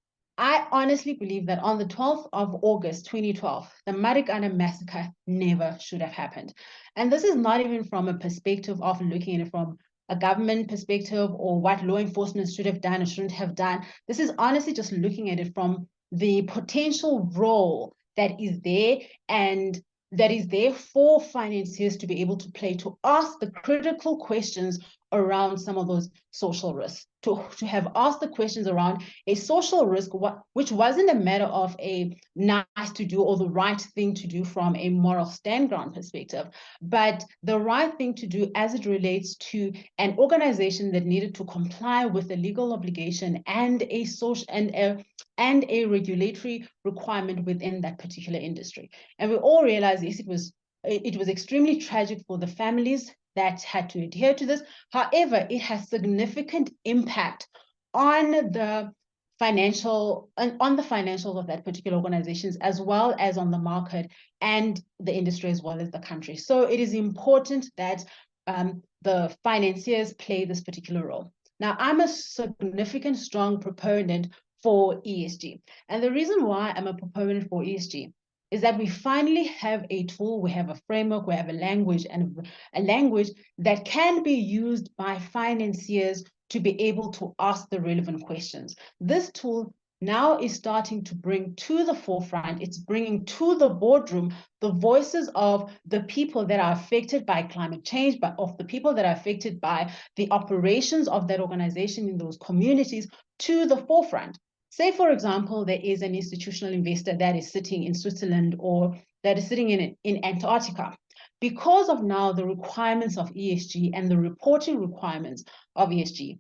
I honestly believe that on the 12th of August, 2012, the Marikana massacre never should have happened. And this is not even from a perspective of looking at it from a government perspective or what law enforcement should have done or shouldn't have done. This is honestly just looking at it from the potential role that is there and that is there for financiers to be able to play, to ask the critical questions around some of those social risks, to have asked the questions around a social risk, which wasn't a matter of a nice to do or the right thing to do from a moral stand ground perspective, but the right thing to do as it relates to an organization that needed to comply with a legal obligation and a social and a regulatory requirement within that particular industry. And we all realize, yes, it was extremely tragic for the families that had to adhere to this. However, it has significant impact on the financials of that particular organizations, as well as on the market and the industry, as well as the country. So it is important that the financiers play this particular role. Now, I'm a significant, strong proponent for ESG. And the reason why I'm a proponent for ESG is that we finally have a tool, we have a framework, we have a language, and a language that can be used by financiers to be able to ask the relevant questions. This tool now is starting to bring to the forefront, it's bringing to the boardroom the voices of the people that are affected by climate change, but of the people that are affected by the operations of that organization in those communities to the forefront. Say, for example, there is an institutional investor that is sitting in Switzerland or that is sitting in Antarctica. Because of now the requirements of ESG and the reporting requirements of ESG,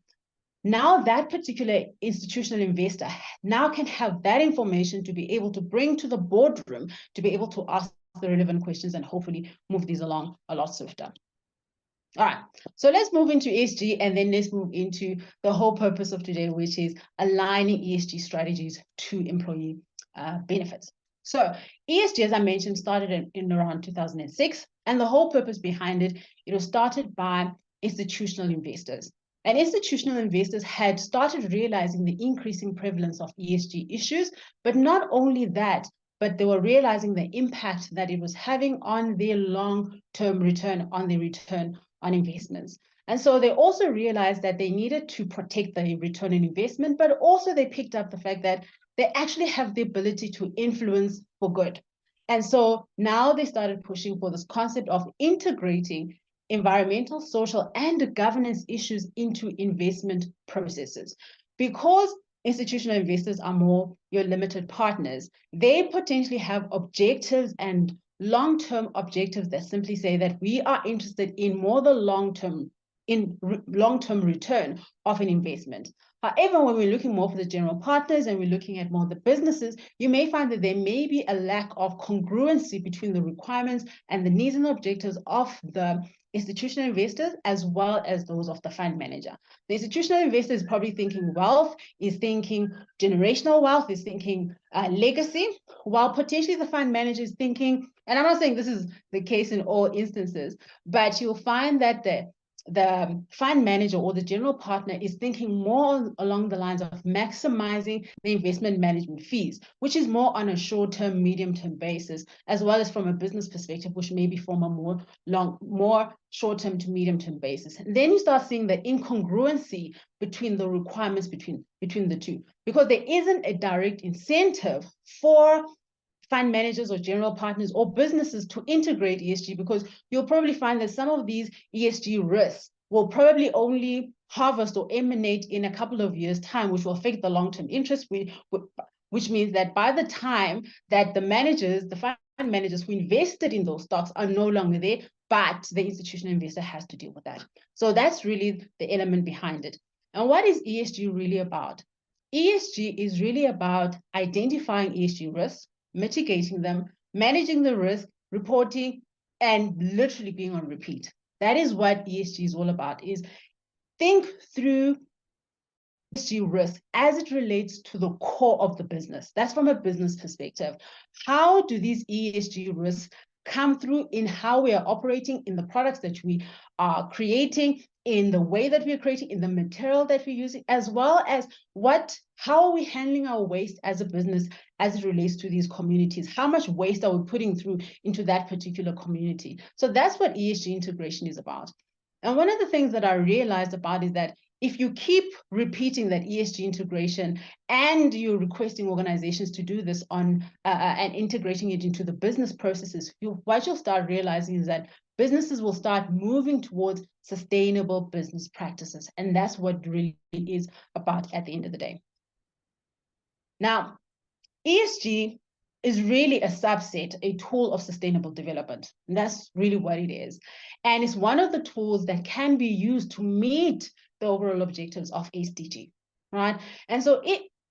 now that particular institutional investor now can have that information to be able to bring to the boardroom to be able to ask the relevant questions and hopefully move these along a lot swifter. All right, so let's move into ESG and then let's move into the whole purpose of today, which is aligning ESG strategies to employee benefits. So ESG, as I mentioned, started in around 2006, and the whole purpose behind it, it was started by institutional investors. And institutional investors had started realizing the increasing prevalence of ESG issues, but not only that, but they were realizing the impact that it was having on their long-term return on investments. And so they also realized that they needed to protect the return on investment, but also they picked up the fact that they actually have the ability to influence for good. And so now they started pushing for this concept of integrating environmental, social, and governance issues into investment processes. Because institutional investors are more your limited partners, they potentially have objectives and long-term objectives that simply say that we are interested in more the long-term return of an investment. However, when we're looking more for the general partners and we're looking at more the businesses, you may find that there may be a lack of congruency between the requirements and the needs and objectives of the institutional investors as well as those of the fund manager. The institutional investor is probably thinking wealth, is thinking generational wealth, is thinking legacy, while potentially the fund manager is thinking, and I'm not saying this is the case in all instances, but you'll find that the fund manager or the general partner is thinking more along the lines of maximizing the investment management fees, which is more on a short-term, medium-term basis, as well as from a business perspective, which may be from a more short-term to medium-term basis. And then you start seeing the incongruency between the requirements between the two, because there isn't a direct incentive for fund managers or general partners or businesses to integrate ESG, because you'll probably find that some of these ESG risks will probably only harvest or emanate in a couple of years' time, which will affect the long-term interest, which means that by the time that the managers, the fund managers who invested in those stocks are no longer there, but the institutional investor has to deal with that. So that's really the element behind it. And what is ESG really about? ESG is really about identifying ESG risks, mitigating them, managing the risk, reporting, and literally being on repeat. That is what ESG is all about, is think through ESG risk as it relates to the core of the business. That's from a business perspective. How do these ESG risks come through in how we are operating, in the products that we are creating, in the way that we are creating, in the material that we're using, as well as how are we handling our waste as a business as it relates to these communities? How much waste are we putting through into that particular community? So that's what ESG integration is about. And one of the things that I realized about is that if you keep repeating that ESG integration and you're requesting organizations to do this on and integrating it into the business processes, what you'll start realizing is that businesses will start moving towards sustainable business practices. And that's what really is about at the end of the day. Now, ESG is really a subset, a tool of sustainable development. And that's really what it is. And it's one of the tools that can be used to meet the overall objectives of SDG, right? And so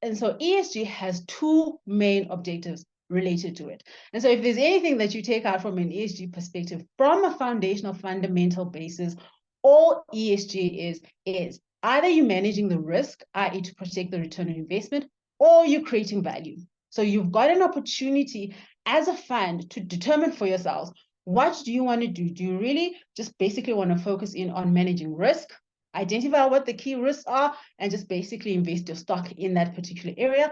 ESG has two main objectives related to it. And so if there's anything that you take out from an ESG perspective, from a foundational fundamental basis, all ESG is either you're managing the risk, i.e. to protect the return on investment, or you're creating value. So you've got an opportunity as a fund to determine for yourselves, what do you want to do? Do you really just basically want to focus in on managing risk, identify what the key risks are, and just basically invest your stock in that particular area?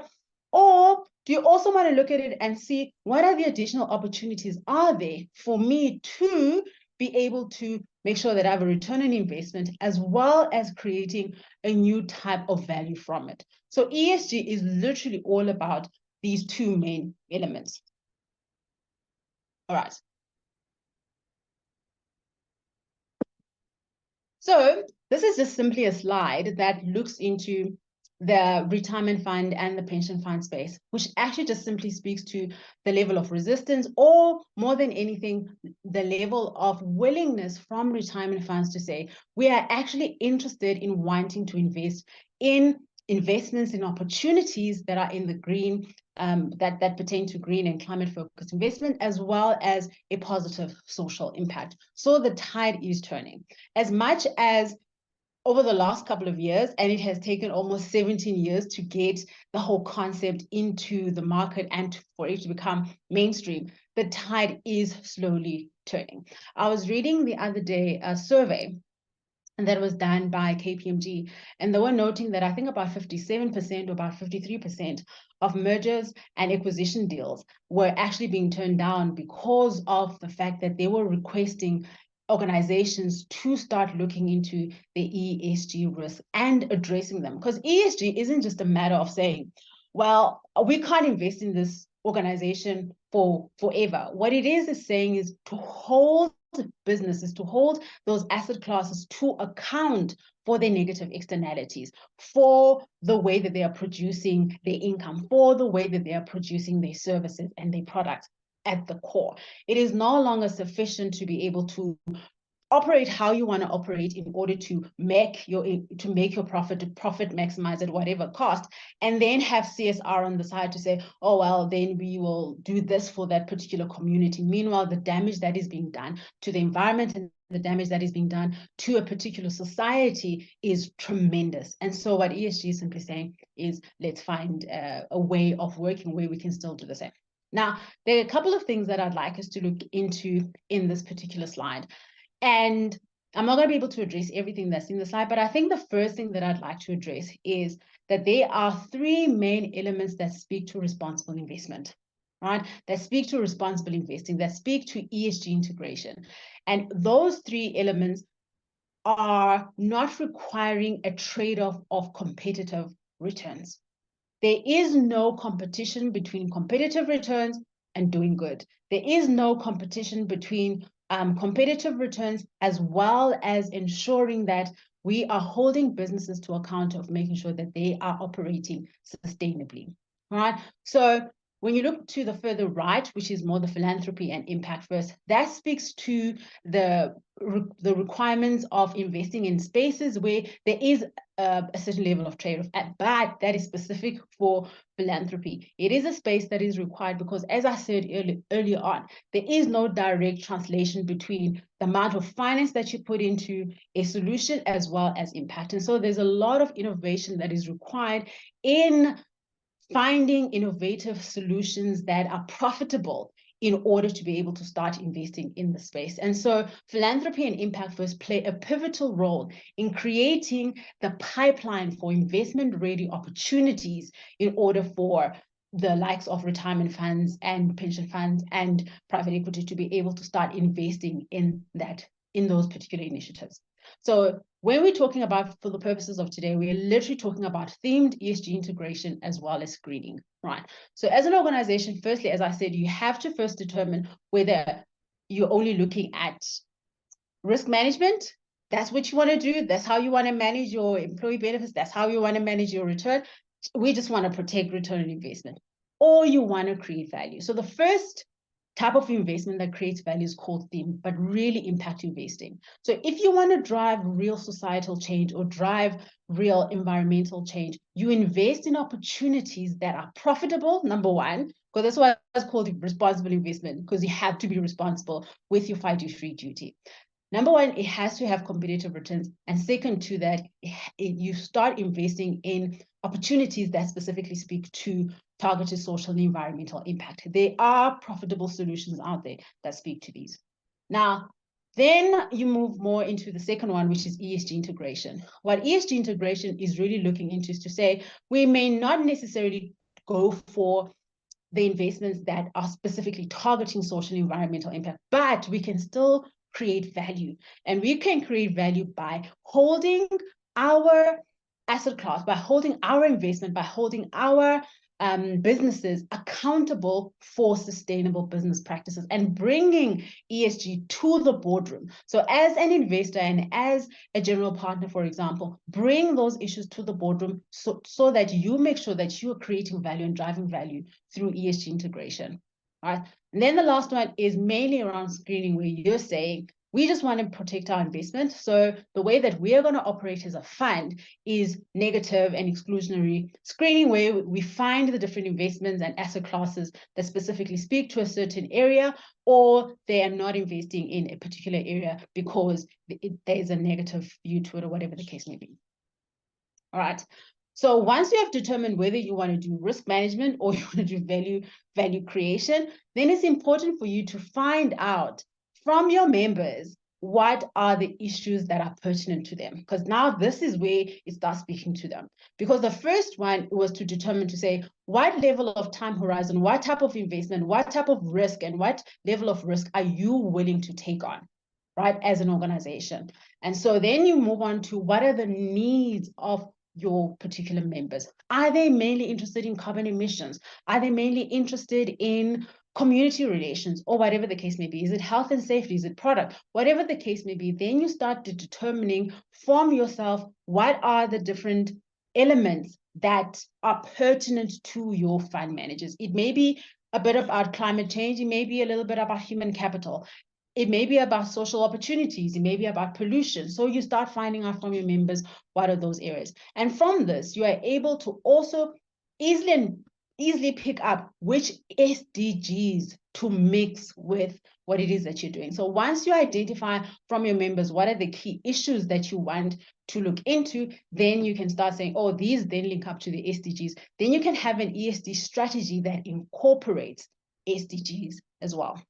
Or do you also want to look at it and see what are the additional opportunities are there for me to be able to make sure that I have a return on investment, as well as creating a new type of value from it? So ESG is literally all about these two main elements. All right. So this is just simply a slide that looks into the retirement fund and the pension fund space, which actually just simply speaks to the level of resistance, or more than anything, the level of willingness from retirement funds to say, we are actually interested in wanting to invest in investments in opportunities that are in the green, that pertain to green and climate focused investment, as well as a positive social impact. So the tide is turning. As much as over the last couple of years, and it has taken almost 17 years to get the whole concept into the market and for it to become mainstream, the tide is slowly turning. I was reading the other day a survey that was done by KPMG, and they were noting that I think about 57% or about 53% of mergers and acquisition deals were actually being turned down because of the fact that they were requesting organizations to start looking into the ESG risks and addressing them. Because ESG isn't just a matter of saying, well, we can't invest in this organization for forever. What it is saying is to hold businesses, to hold those asset classes to account for their negative externalities, for the way that they are producing their income, for the way that they are producing their services and their products at the core. It is no longer sufficient to be able to operate how you want to operate in order to make your profit maximize at whatever cost, and then have CSR on the side to say, oh well, then we will do this for that particular community. Meanwhile, the damage that is being done to the environment and the damage that is being done to a particular society is tremendous. And so what ESG is simply saying is, let's find a way of working where we can still do the same. Now, there are a couple of things that I'd like us to look into in this particular slide. And I'm not going to be able to address everything that's in the slide, but I think the first thing that I'd like to address is that there are three main elements that speak to responsible investment, right? That speak to responsible investing, that speak to ESG integration. And those three elements are not requiring a trade-off of competitive returns. There is no competition between competitive returns and doing good. There is no competition between competitive returns, as well as ensuring that we are holding businesses to account of making sure that they are operating sustainably, right? So when you look to the further right, which is more the philanthropy and impact first, that speaks to the requirements of investing in spaces where there is a certain level of trade-off, but that is specific for philanthropy. It is a space that is required because, as I said earlier on, there is no direct translation between the amount of finance that you put into a solution as well as impact. And so there's a lot of innovation that is required in finding innovative solutions that are profitable in order to be able to start investing in the space. And so philanthropy and impact first play a pivotal role in creating the pipeline for investment-ready opportunities in order for the likes of retirement funds and pension funds and private equity to be able to start investing in those particular initiatives. So when we're talking about, for the purposes of today, we're literally talking about themed ESG integration as well as screening, right? So as an organization, firstly, as I said, you have to first determine whether you're only looking at risk management. That's what you want to do. That's how you want to manage your employee benefits. That's how you want to manage your return. We just want to protect return on investment, or you want to create value. So the first type of investment that creates value is called theme, but really impact investing. So if you want to drive real societal change or drive real environmental change, you invest in opportunities that are profitable, number one, because that's why it's called responsible investment, because you have to be responsible with your fiduciary duty. Number one, it has to have competitive returns. And second to that, you start investing in opportunities that specifically speak to targeted social and environmental impact. There are profitable solutions out there that speak to these. Now, then you move more into the second one, which is ESG integration. What ESG integration is really looking into is to say, we may not necessarily go for the investments that are specifically targeting social and environmental impact, but we can still create value. And we can create value by holding our asset class, by holding our investment, by holding our businesses accountable for sustainable business practices and bringing ESG to the boardroom. So as an investor and as a general partner, for example, bring those issues to the boardroom so that you make sure that you are creating value and driving value through ESG integration. All right. And then the last one is mainly around screening, where you're saying, we just want to protect our investment. So the way that we are going to operate as a fund is negative and exclusionary screening, where we find the different investments and asset classes that specifically speak to a certain area, or they are not investing in a particular area because there is a negative view to it, or whatever the case may be. All right. So once you have determined whether you want to do risk management or you want to do value creation, then it's important for you to find out from your members what are the issues that are pertinent to them, because now this is where it starts speaking to them. Because the first one was to determine, to say, what level of time horizon, what type of investment, what type of risk, and what level of risk are you willing to take on, right, as an organization? And so then you move on to what are the needs of your particular members. Are they mainly interested in carbon emissions? Are they mainly interested in community relations, or whatever the case may be? Is it health and safety? Is it product? Whatever the case may be, then you start determining from yourself what are the different elements that are pertinent to your fund managers. It may be a bit about climate change. It may be a little bit about human capital. It may be about social opportunities. It may be about pollution. So you start finding out from your members what are those areas. And from this, you are able to also easily pick up which SDGs to mix with what it is that you're doing. So once you identify from your members what are the key issues that you want to look into, then you can start saying, oh, these then link up to the SDGs. Then you can have an ESG strategy that incorporates SDGs as well.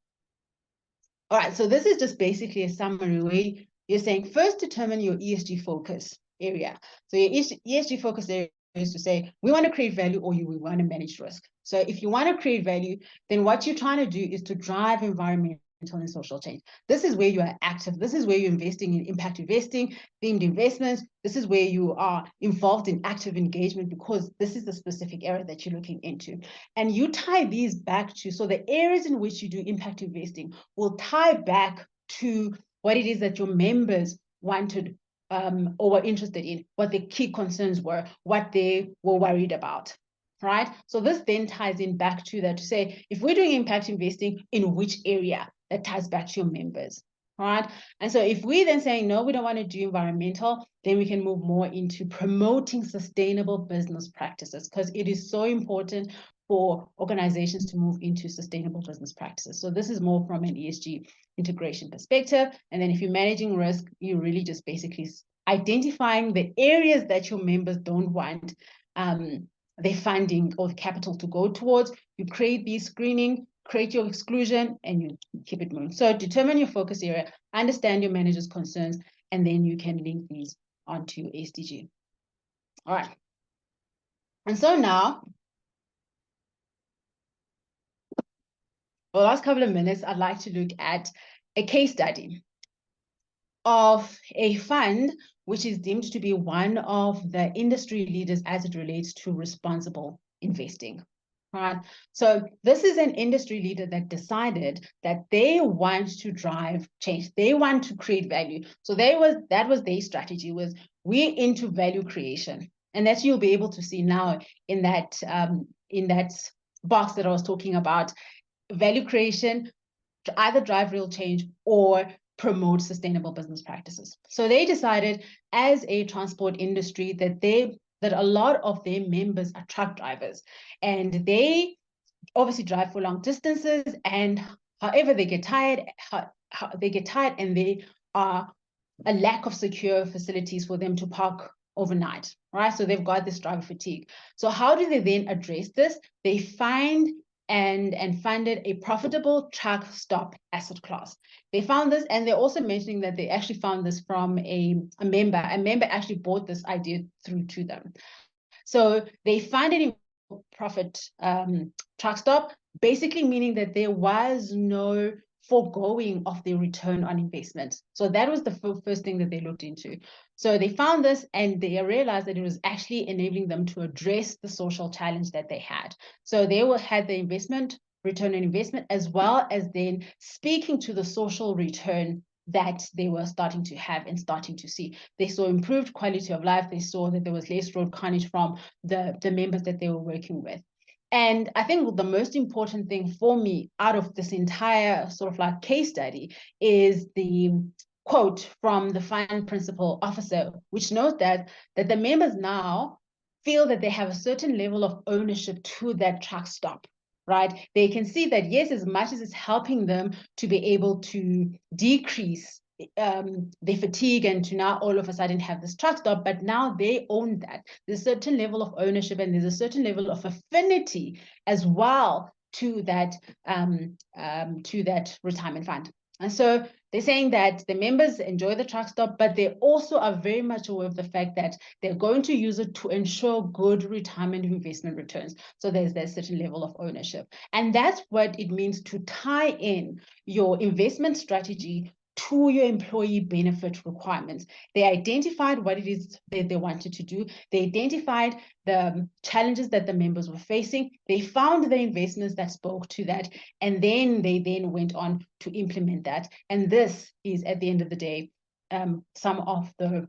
All right, so this is just basically a summary where you're saying, first determine your ESG focus area. So your ESG focus area is to say, we want to create value, or we want to manage risk. So if you want to create value, then what you're trying to do is to drive environmental and social change. This is where you are active. This is where you're investing in impact investing, themed investments. This is where you are involved in active engagement, because this is the specific area that you're looking into. And you tie these back to, so the areas in which you do impact investing will tie back to what it is that your members wanted or were interested in, what the key concerns were, what they were worried about, right? So this then ties in back to that to say, if we're doing impact investing, in which area? That ties back to your members, right? And so if we then saying, no, we don't want to do environmental, then we can move more into promoting sustainable business practices, because it is so important for organizations to move into sustainable business practices. So this is more from an ESG integration perspective. And then if you're managing risk, you're really just basically identifying the areas that your members don't want their funding or the capital to go towards. You create these screening, create your exclusion, and you keep it moving. So determine your focus area, understand your manager's concerns, and then you can link these onto your SDG. All right. And so now, for the last couple of minutes, I'd like to look at a case study of a fund which is deemed to be one of the industry leaders as it relates to responsible investing. Right. So this is an industry leader that decided that they want to drive change. They want to create value. So that was their strategy, was we're into value creation. And that you'll be able to see now in that box that I was talking about, value creation to either drive real change or promote sustainable business practices. So they decided as a transport industry that a lot of their members are truck drivers, and they obviously drive for long distances, and however they get tired, and they are a lack of secure facilities for them to park overnight, right? So they've got this driver fatigue. So how do they then address this? They find and funded a profitable truck stop asset class. They found this, and they're also mentioning that they actually found this from a member. A member actually bought this idea through to them. So they funded a profit truck stop, basically meaning that there was no foregoing of their return on investment. So that was the first thing that they looked into. So they found this, and they realized that it was actually enabling them to address the social challenge that they had. So they had the investment, return on investment, as well as then speaking to the social return that they were starting to have and starting to see. They saw improved quality of life. They saw that there was less road carnage from the members that they were working with. And I think the most important thing for me out of this entire sort of like case study is the quote from the fund principal officer, which notes that the members now feel that they have a certain level of ownership to that truck stop, right? They can see that, yes, as much as it's helping them to be able to decrease their fatigue and to now all of a sudden have this truck stop, but now they own that. There's a certain level of ownership, and there's a certain level of affinity as well to that retirement fund. And so they're saying that the members enjoy the truck stop, but they also are very much aware of the fact that they're going to use it to ensure good retirement investment returns. So there's that certain level of ownership. And that's what it means to tie in your investment strategy to your employee benefit requirements. They identified what it is that they wanted to do. They identified the challenges that the members were facing. They found the investments that spoke to that, and then they went on to implement that. And this is, at the end of the day, some of the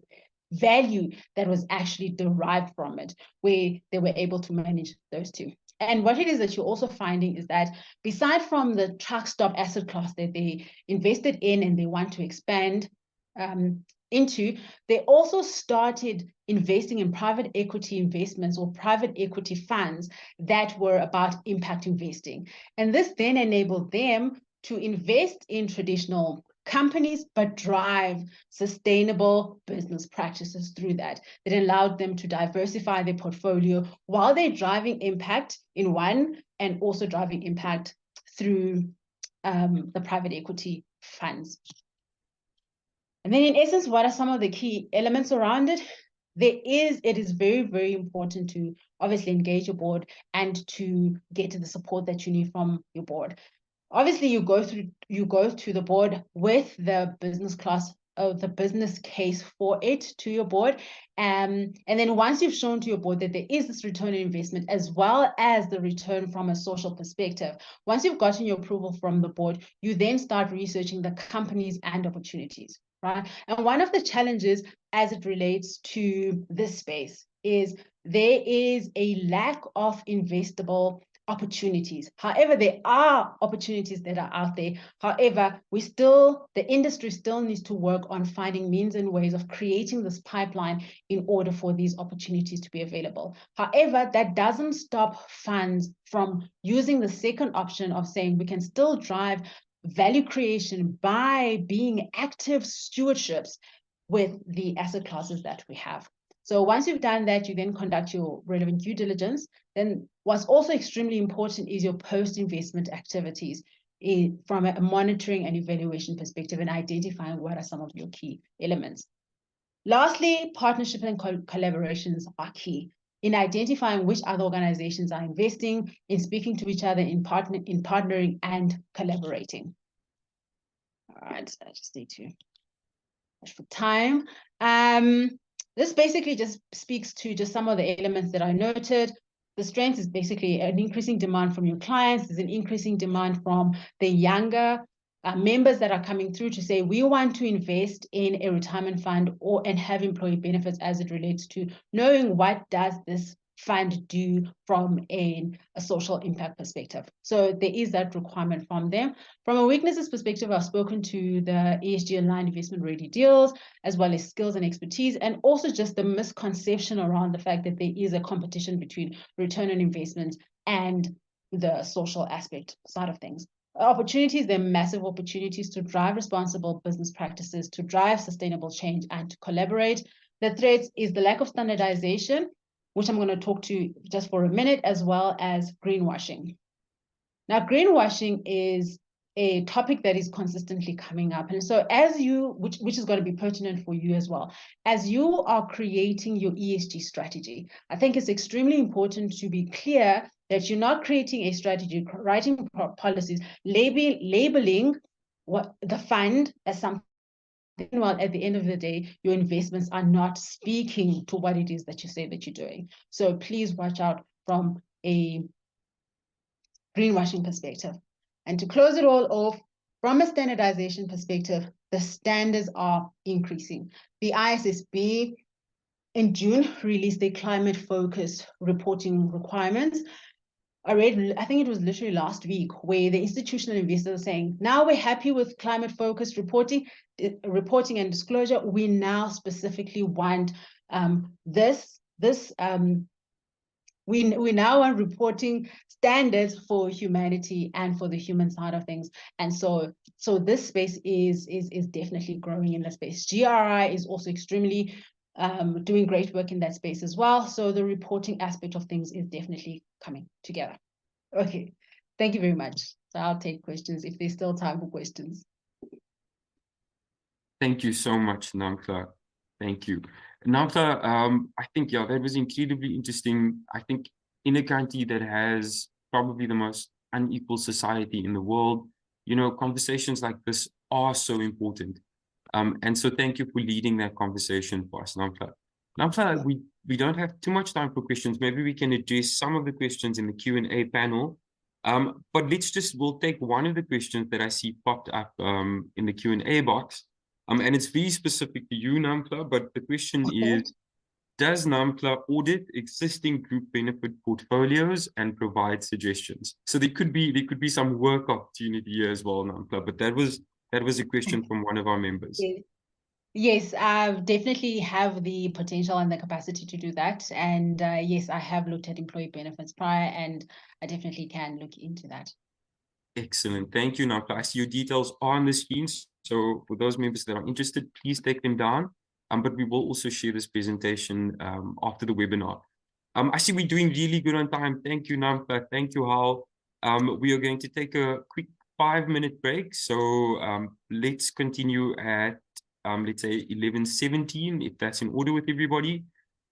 value that was actually derived from it, where they were able to manage those two. And what it is that you're also finding is that beside from the truck stop asset class that they invested in and they want to expand into, they also started investing in private equity investments or private equity funds that were about impact investing. And this then enabled them to invest in traditional companies, but drive sustainable business practices through that. It allowed them to diversify their portfolio while they're driving impact in one and also driving impact through the private equity funds. And then in essence, what are some of the key elements around it? It is very, very important to obviously engage your board and to get to the support that you need from your board. Obviously, you go to the board with the business class the business case for it to your board. And then once you've shown to your board that there is this return on investment as well as the return from a social perspective, once you've gotten your approval from the board, you then start researching the companies and opportunities, right? And one of the challenges as it relates to this space is there is a lack of investable opportunities. However, there are opportunities that are out there. However, the industry still needs to work on finding means and ways of creating this pipeline in order for these opportunities to be available. However, that doesn't stop funds from using the second option of saying we can still drive value creation by being active stewardships with the asset classes that we have. So once you've done that, you then conduct your relevant due diligence. Then what's also extremely important is your post-investment activities from a monitoring and evaluation perspective and identifying what are some of your key elements. Lastly, partnership and collaborations are key in identifying which other organizations are investing, in speaking to each other, in partnering and collaborating. All right, I just need to watch for time. This basically just speaks to just some of the elements that I noted. The strength is basically an increasing demand from your clients. There's an increasing demand from the younger members that are coming through to say, we want to invest in a retirement fund and have employee benefits as it relates to knowing what does this fund do from a social impact perspective. So there is that requirement from them. From a weaknesses perspective, I've spoken to the ESG aligned investment ready deals, as well as skills and expertise, and also just the misconception around the fact that there is a competition between return on investment and the social aspect side of things. Opportunities, they're massive opportunities to drive responsible business practices, to drive sustainable change, and to collaborate. The threats is the lack of standardization, which I'm going to talk to just for a minute, as well as greenwashing. Now, greenwashing is a topic that is consistently coming up. And so as you, which is going to be pertinent for you as well, as you are creating your ESG strategy, I think it's extremely important to be clear that you're not creating a strategy, writing policies, labeling what the fund as something. Well, at the end of the day, your investments are not speaking to what it is that you say that you're doing. So please watch out from a greenwashing perspective. And to close it all off, from a standardization perspective, the standards are increasing. The ISSB in June released a climate-focused reporting requirements. I think it was literally last week, where the institutional investors are saying, now we're happy with climate-focused reporting and disclosure. We now specifically want we now want reporting standards for humanity and for the human side of things. And so this space is definitely growing in the space. GRI is also extremely doing great work in that space as well. So the reporting aspect of things is definitely coming together. Okay, thank you very much. So I'll take questions if there's still time for questions. Thank you so much, Namhla. Thank you. Namhla, I think, yeah, that was incredibly interesting. I think in a country that has probably the most unequal society in the world, you know, conversations like this are so important. And so thank you for leading that conversation for us, Namhla. Namhla, we don't have too much time for questions. Maybe we can address some of the questions in the Q&A panel. But we'll take one of the questions that I see popped up in the Q&A box. And it's very specific to you, Namhla, but the question is, does Namhla audit existing group benefit portfolios and provide suggestions? So there could be some work opportunity here as well, Namhla, but that was a question from one of our members. Yes, I definitely have the potential and the capacity to do that. And yes, I have looked at employee benefits prior, and I definitely can look into that. Excellent. Thank you, Namhla. I see your details are on the screen. So for those members that are interested, please take them down. But we will also share this presentation after the webinar. I see we're doing really good on time. Thank you, Namhla. Thank you, Hal. We are going to take a quick 5-minute break. So let's continue at, let's say, 11:17, if that's in order with everybody.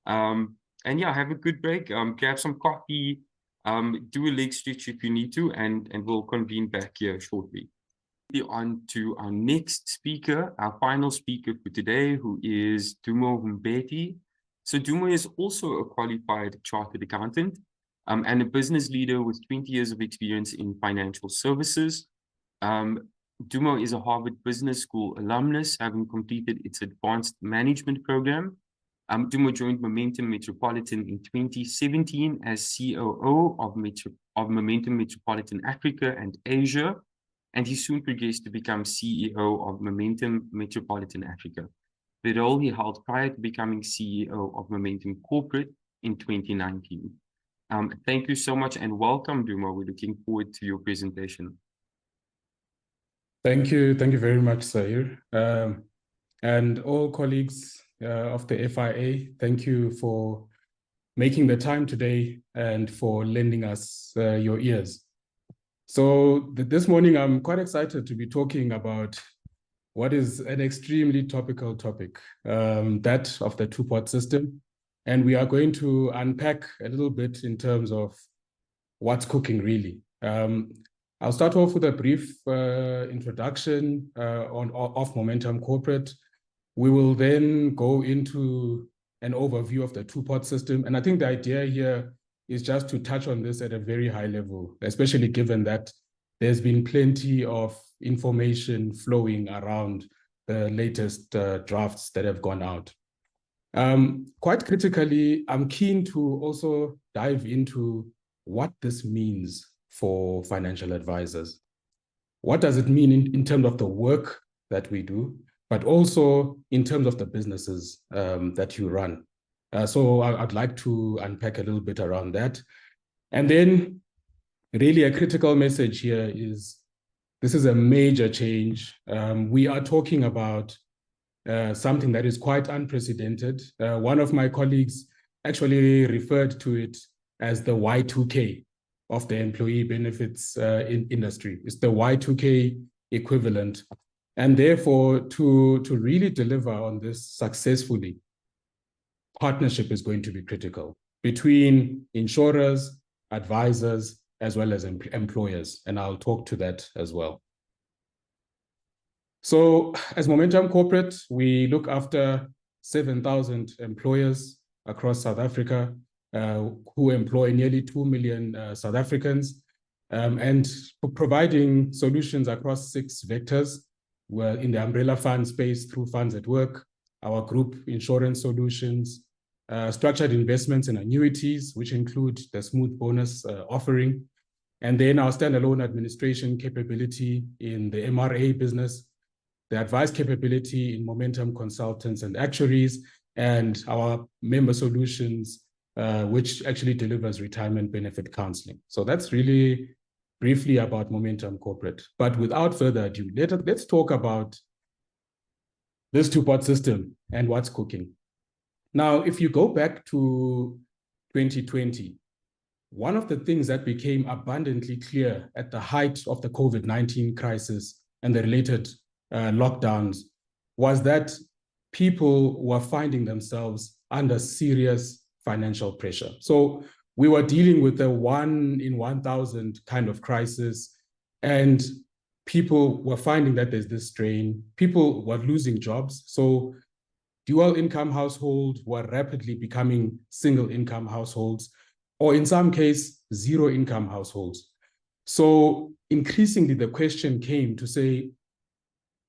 And yeah, have a good break. Grab some coffee, do a leg stretch if you need to, and we'll convene back here shortly. On to our next speaker, our final speaker for today, who is Dumo Mbeti. So Dumo is also a qualified chartered accountant and a business leader with 20 years of experience in financial services. Dumo is a Harvard Business School alumnus, having completed its advanced management program. Dumo joined Momentum Metropolitan in 2017 as COO of Momentum Metropolitan Africa and Asia, and he soon progressed to become CEO of Momentum Metropolitan Africa, the role he held prior to becoming CEO of Momentum Corporate in 2019. Thank you so much and welcome, Dumo. We're looking forward to your presentation. Thank you very much, Sahir. And all colleagues of the FIA, thank you for making the time today and for lending us your ears. So this morning, I'm quite excited to be talking about what is an extremely topical topic, that of the two-pot system. And we are going to unpack a little bit in terms of what's cooking really. I'll start off with a brief introduction of Momentum Corporate. We will then go into an overview of the two-pot system. And I think the idea here is just to touch on this at a very high level, especially given that there's been plenty of information flowing around the latest drafts that have gone out. Quite critically, I'm keen to also dive into what this means for financial advisors. What does it mean in terms of the work that we do, but also in terms of the businesses that you run? So I'd like to unpack a little bit around that. And then really a critical message here is this is a major change. We are talking about something that is quite unprecedented. One of my colleagues actually referred to it as the Y2K of the employee benefits industry. It's the Y2K equivalent. And therefore, to really deliver on this successfully, partnership is going to be critical between insurers, advisors, as well as employers. And I'll talk to that as well. So as Momentum Corporate, we look after 7,000 employers across South Africa who employ nearly 2 million South Africans and providing solutions across 6 vectors. We're in the umbrella fund space through Funds at Work, our group insurance solutions, structured investments and annuities, which include the smooth bonus offering, and then our standalone administration capability in the MRA business, the advice capability in Momentum Consultants and Actuaries, and our member solutions, which actually delivers retirement benefit counseling. So that's really briefly about Momentum Corporate. But without further ado, let's talk about this two-pot system and what's cooking. Now, if you go back to 2020, one of the things that became abundantly clear at the height of the COVID-19 crisis and the related lockdowns was that people were finding themselves under serious financial pressure. So we were dealing with a 1 in 1,000 kind of crisis, and people were finding that there's this strain. People were losing jobs. So dual income households were rapidly becoming single income households, or in some cases, zero income households. So increasingly, the question came to say,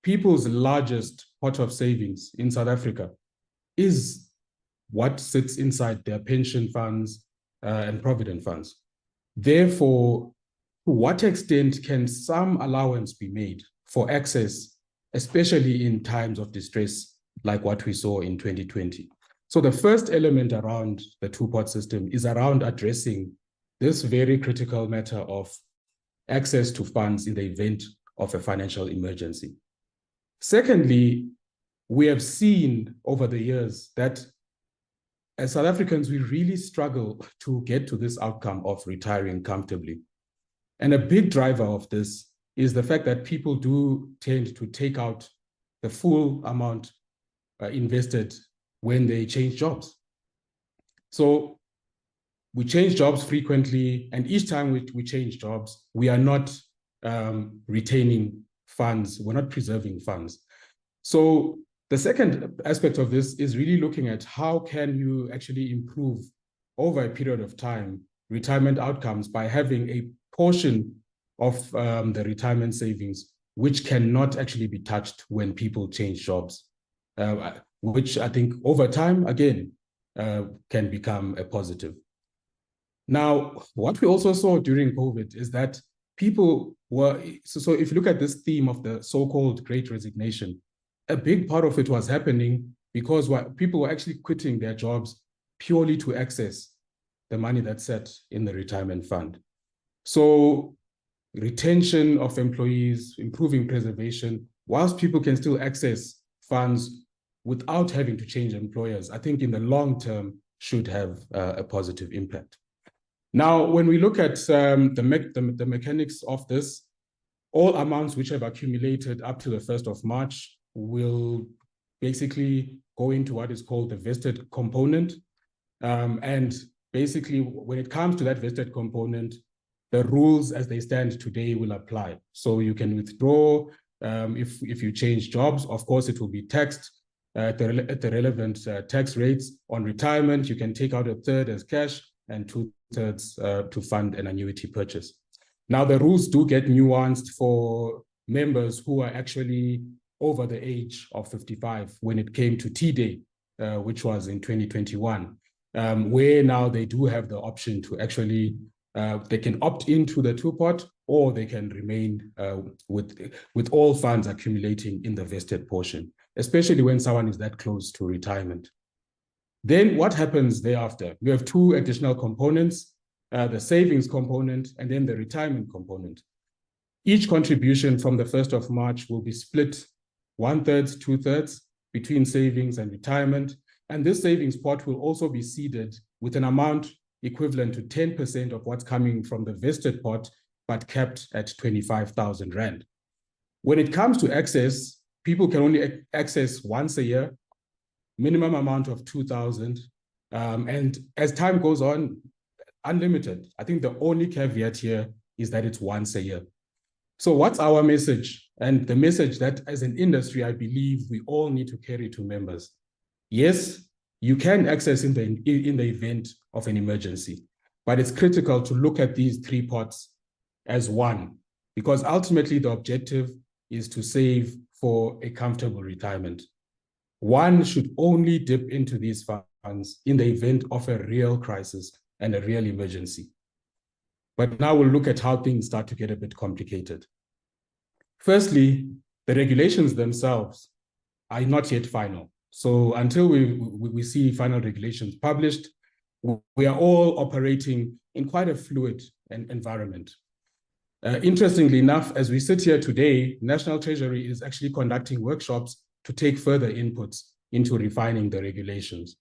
people's largest pot of savings in South Africa is what sits inside their pension funds and provident funds. Therefore, to what extent can some allowance be made for access, especially in times of distress like what we saw in 2020? So the first element around the two-pot system is around addressing this very critical matter of access to funds in the event of a financial emergency. Secondly, we have seen over the years that as South Africans, we really struggle to get to this outcome of retiring comfortably. And a big driver of this is the fact that people do tend to take out the full amount invested when they change jobs. So we change jobs frequently, and each time we change jobs, we are not retaining funds, we're not preserving funds. So the second aspect of this is really looking at how can you actually improve over a period of time retirement outcomes by having a portion of the retirement savings which cannot actually be touched when people change jobs, which I think over time, again, can become a positive. Now, what we also saw during COVID is that people were, so if you look at this theme of the so-called Great Resignation, a big part of it was happening because people were actually quitting their jobs purely to access the money that's set in the retirement fund. So retention of employees, improving preservation, whilst people can still access funds without having to change employers, I think in the long term should have a positive impact. Now, when we look at the mechanics of this, all amounts which have accumulated up to the 1st of March will basically go into what is called the vested component. And basically, when it comes to that vested component, the rules as they stand today will apply. So you can withdraw if you change jobs. Of course, it will be taxed at the relevant tax rates. On retirement, you can take out 1/3 as cash and 2/3 to fund an annuity purchase. Now, the rules do get nuanced for members who are actually over the age of 55 when it came to T-Day, which was in 2021, where now they do have the option to actually, they can opt into the two-pot or they can remain with all funds accumulating in the vested portion, especially when someone is that close to retirement. Then what happens thereafter? We have two additional components, the savings component and then the retirement component. Each contribution from the 1st of March will be split 1/3, 2/3 between savings and retirement. And this savings pot will also be seeded with an amount equivalent to 10% of what's coming from the vested pot, but capped at 25,000 Rand. When it comes to access, people can only access once a year, minimum amount of 2,000. And as time goes on, unlimited. I think the only caveat here is that it's once a year. So what's our message? And the message that as an industry, I believe we all need to carry to members. Yes, you can access in the event of an emergency, but it's critical to look at these three pots as one, because ultimately the objective is to save for a comfortable retirement. One should only dip into these funds in the event of a real crisis and a real emergency. But now we'll look at how things start to get a bit complicated. Firstly, the regulations themselves are not yet final. So until we see final regulations published, we are all operating in quite a fluid environment. Interestingly enough, as we sit here today, National Treasury is actually conducting workshops to take further inputs into refining the regulations.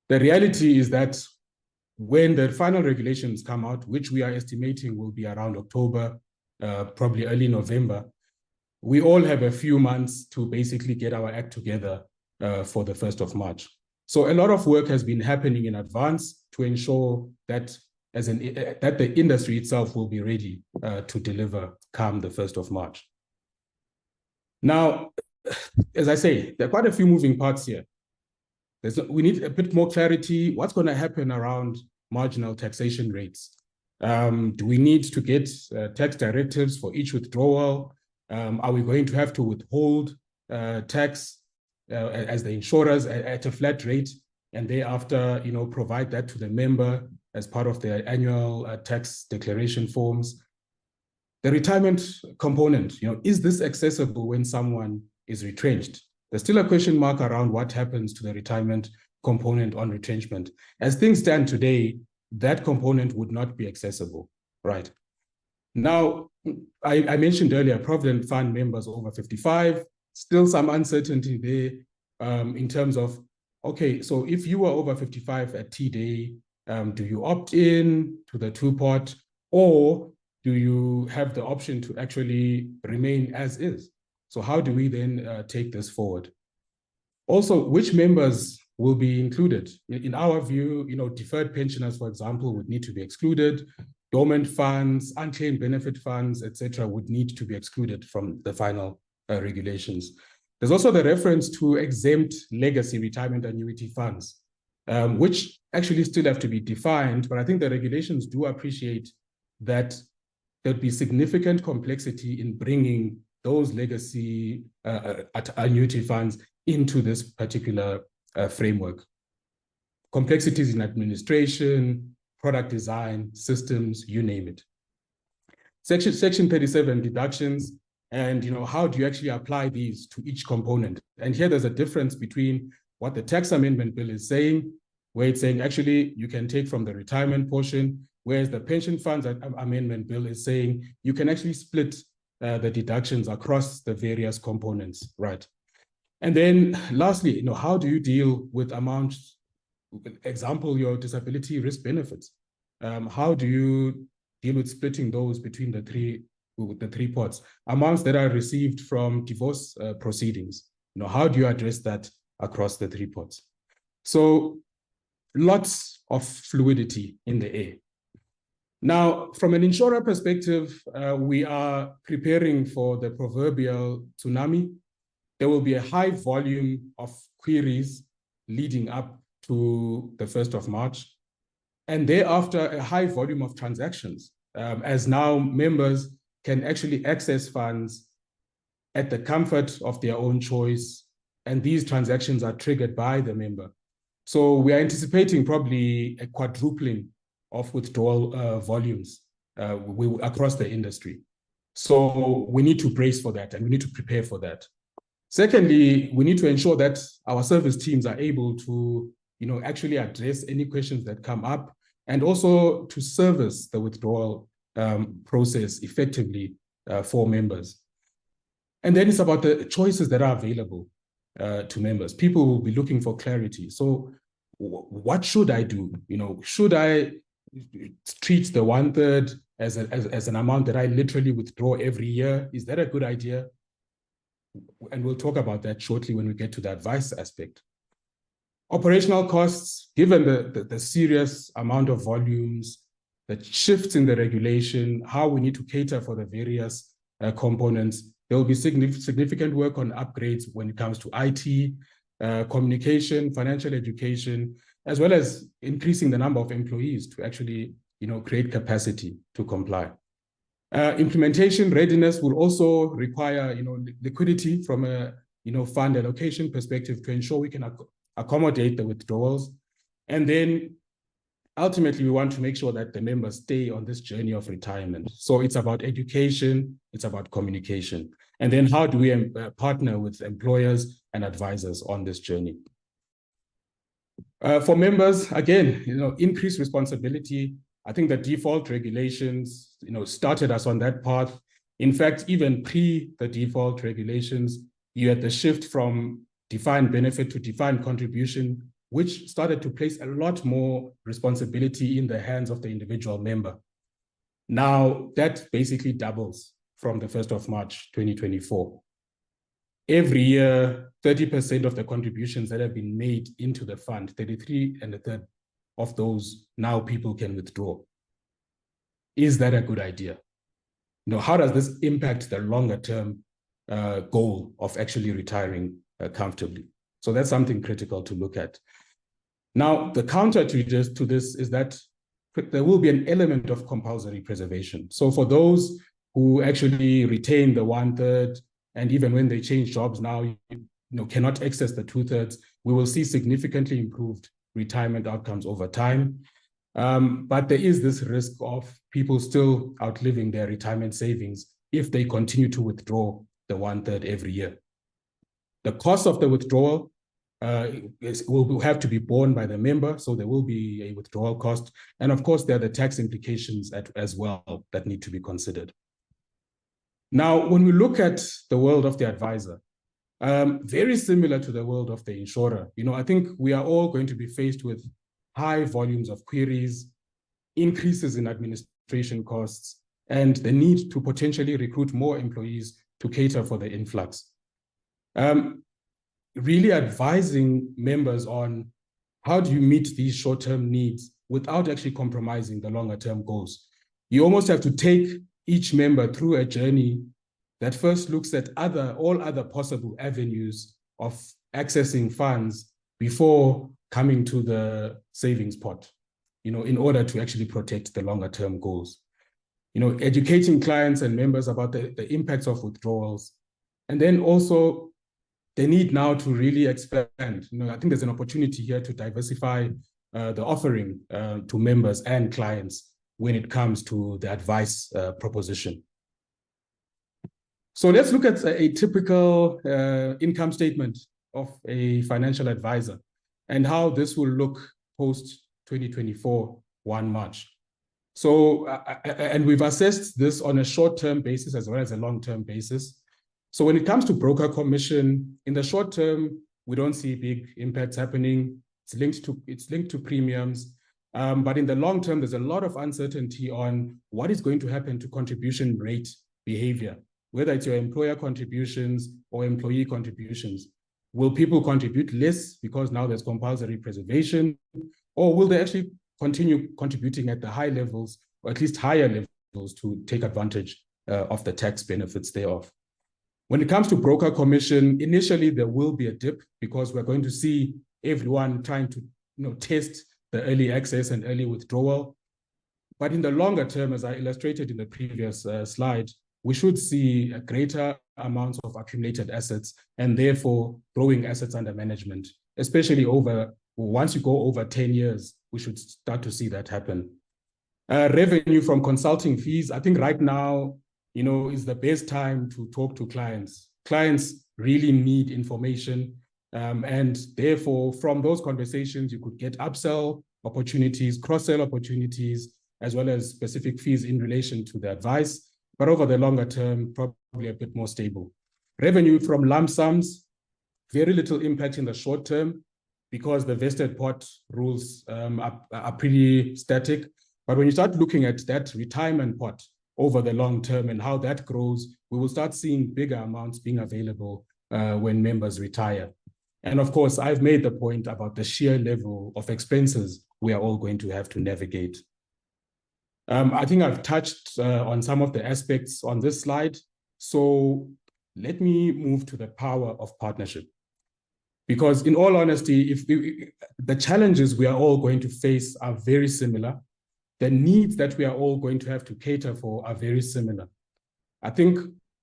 The reality is that when the final regulations come out, which we are estimating will be around October, probably early November, we all have a few months to basically get our act together for the 1st of March. So a lot of work has been happening in advance to ensure that that the industry itself will be ready to deliver come the 1st of March. Now, as I say, there are quite a few moving parts here. We need a bit more clarity. What's going to happen around marginal taxation rates? Do we need to get tax directives for each withdrawal? Are we going to have to withhold tax as the insurers at a flat rate and thereafter, provide that to the member as part of their annual tax declaration forms? The retirement component, is this accessible when someone is retrenched? There's still a question mark around what happens to the retirement component on retrenchment. As things stand today, that component would not be accessible, right? Now, I mentioned earlier, Provident Fund members over 55, still some uncertainty there in terms of, okay, so if you are over 55 at T-Day, do you opt in to the two-pot, or do you have the option to actually remain as is? So how do we then take this forward? Also, which members will be included? In our view, deferred pensioners, for example, would need to be excluded. dormant funds, unclaimed benefit funds, etc., would need to be excluded from the final regulations. There's also the reference to exempt legacy retirement annuity funds, which actually still have to be defined, but I think the regulations do appreciate that there'd be significant complexity in bringing those legacy annuity funds into this particular framework. Complexities in administration, product design, systems, you name it. Section 37, deductions, and how do you actually apply these to each component? And here there's a difference between what the tax amendment bill is saying, where it's saying actually you can take from the retirement portion, whereas the pension funds amendment bill is saying you can actually split the deductions across the various components, right? And then lastly, how do you deal with amounts, example, your disability risk benefits? How do you deal with splitting those between the three pots? Amounts that are received from divorce proceedings, how do you address that across the three pots? So lots of fluidity in the air. Now, from an insurer perspective, we are preparing for the proverbial tsunami. There will be a high volume of queries leading up to the 1st of March. And thereafter, a high volume of transactions, as now members can actually access funds at the comfort of their own choice. And these transactions are triggered by the member. So we are anticipating probably a quadrupling of withdrawal volumes across the industry. So we need to brace for that and we need to prepare for that. Secondly, we need to ensure that our service teams are able to actually address any questions that come up and also to service the withdrawal process effectively for members. And then it's about the choices that are available to members. People will be looking for clarity. So what should I do? Should I treat the 1/3 as an amount that I literally withdraw every year? Is that a good idea? And we'll talk about that shortly when we get to the advice aspect. Operational costs, given the serious amount of volumes, the shifts in the regulation, how we need to cater for the various components, there will be significant work on upgrades when it comes to IT, communication, financial education, as well as increasing the number of employees to actually create capacity to comply. Implementation readiness will also require liquidity from a fund allocation perspective to ensure we can accommodate the withdrawals. And then ultimately we want to make sure that the members stay on this journey of retirement. So it's about education, it's about communication. And then how do we partner with employers and advisors on this journey? For members, again, increased responsibility. I think the default regulations, started us on that path. In fact, even pre the default regulations, you had the shift from defined benefit to defined contribution, which started to place a lot more responsibility in the hands of the individual member. Now, that basically doubles from the 1st of March, 2024. Every year, 30% of the contributions that have been made into the fund, 33 1/3 of those, now people can withdraw. Is that a good idea? How does this impact the longer term goal of actually retiring comfortably? So that's something critical to look at. Now, the counter to this is that there will be an element of compulsory preservation. So for those who actually retain the 1/3, and even when they change jobs now, cannot access the 2/3, we will see significantly improved retirement outcomes over time. But there is this risk of people still outliving their retirement savings if they continue to withdraw the 1/3 every year. The cost of the withdrawal will have to be borne by the member, so there will be a withdrawal cost. And of course, there are the tax implications as well that need to be considered. Now, when we look at the world of the advisor, very similar to the world of the insurer, I think we are all going to be faced with high volumes of queries, increases in administration costs, and the need to potentially recruit more employees to cater for the influx. Really advising members on how do you meet these short-term needs without actually compromising the longer-term goals. you almost have to take each member through a journey that first looks at all other possible avenues of accessing funds before coming to the savings pot, in order to actually protect the longer term goals. Educating clients and members about the impacts of withdrawals. And then also the need now to really expand. I think there's an opportunity here to diversify the offering to members and clients when it comes to the advice proposition. So let's look at a typical income statement of a financial advisor and how this will look post 2024, 1 March. So, and we've assessed this on a short-term basis as well as a long-term basis. So when it comes to broker commission, in the short term, we don't see big impacts happening. It's linked to premiums. But in the long term, there's a lot of uncertainty on what is going to happen to contribution rate behavior, whether it's your employer contributions or employee contributions. Will people contribute less because now there's compulsory preservation, or will they actually continue contributing at the high levels, or at least higher levels, to take advantage of the tax benefits thereof? When it comes to broker commission, initially there will be a dip because we're going to see everyone trying to test the early access and early withdrawal. But in the longer term, as I illustrated in the previous slide, we should see a greater amounts of accumulated assets and therefore growing assets under management, especially once you go over 10 years, we should start to see that happen. Revenue from consulting fees, I think right now, is the best time to talk to clients. Clients really need information. And therefore, from those conversations, you could get upsell opportunities, cross-sell opportunities, as well as specific fees in relation to the advice. But over the longer term, probably a bit more stable. Revenue from lump sums, very little impact in the short term because the vested pot rules are pretty static. But when you start looking at that retirement pot over the long term and how that grows, we will start seeing bigger amounts being available when members retire. And of course, I've made the point about the sheer level of expenses we are all going to have to navigate. I think I've touched on some of the aspects on this slide. So let me move to the power of partnership. Because in all honesty, the challenges we are all going to face are very similar. The needs that we are all going to have to cater for are very similar. I think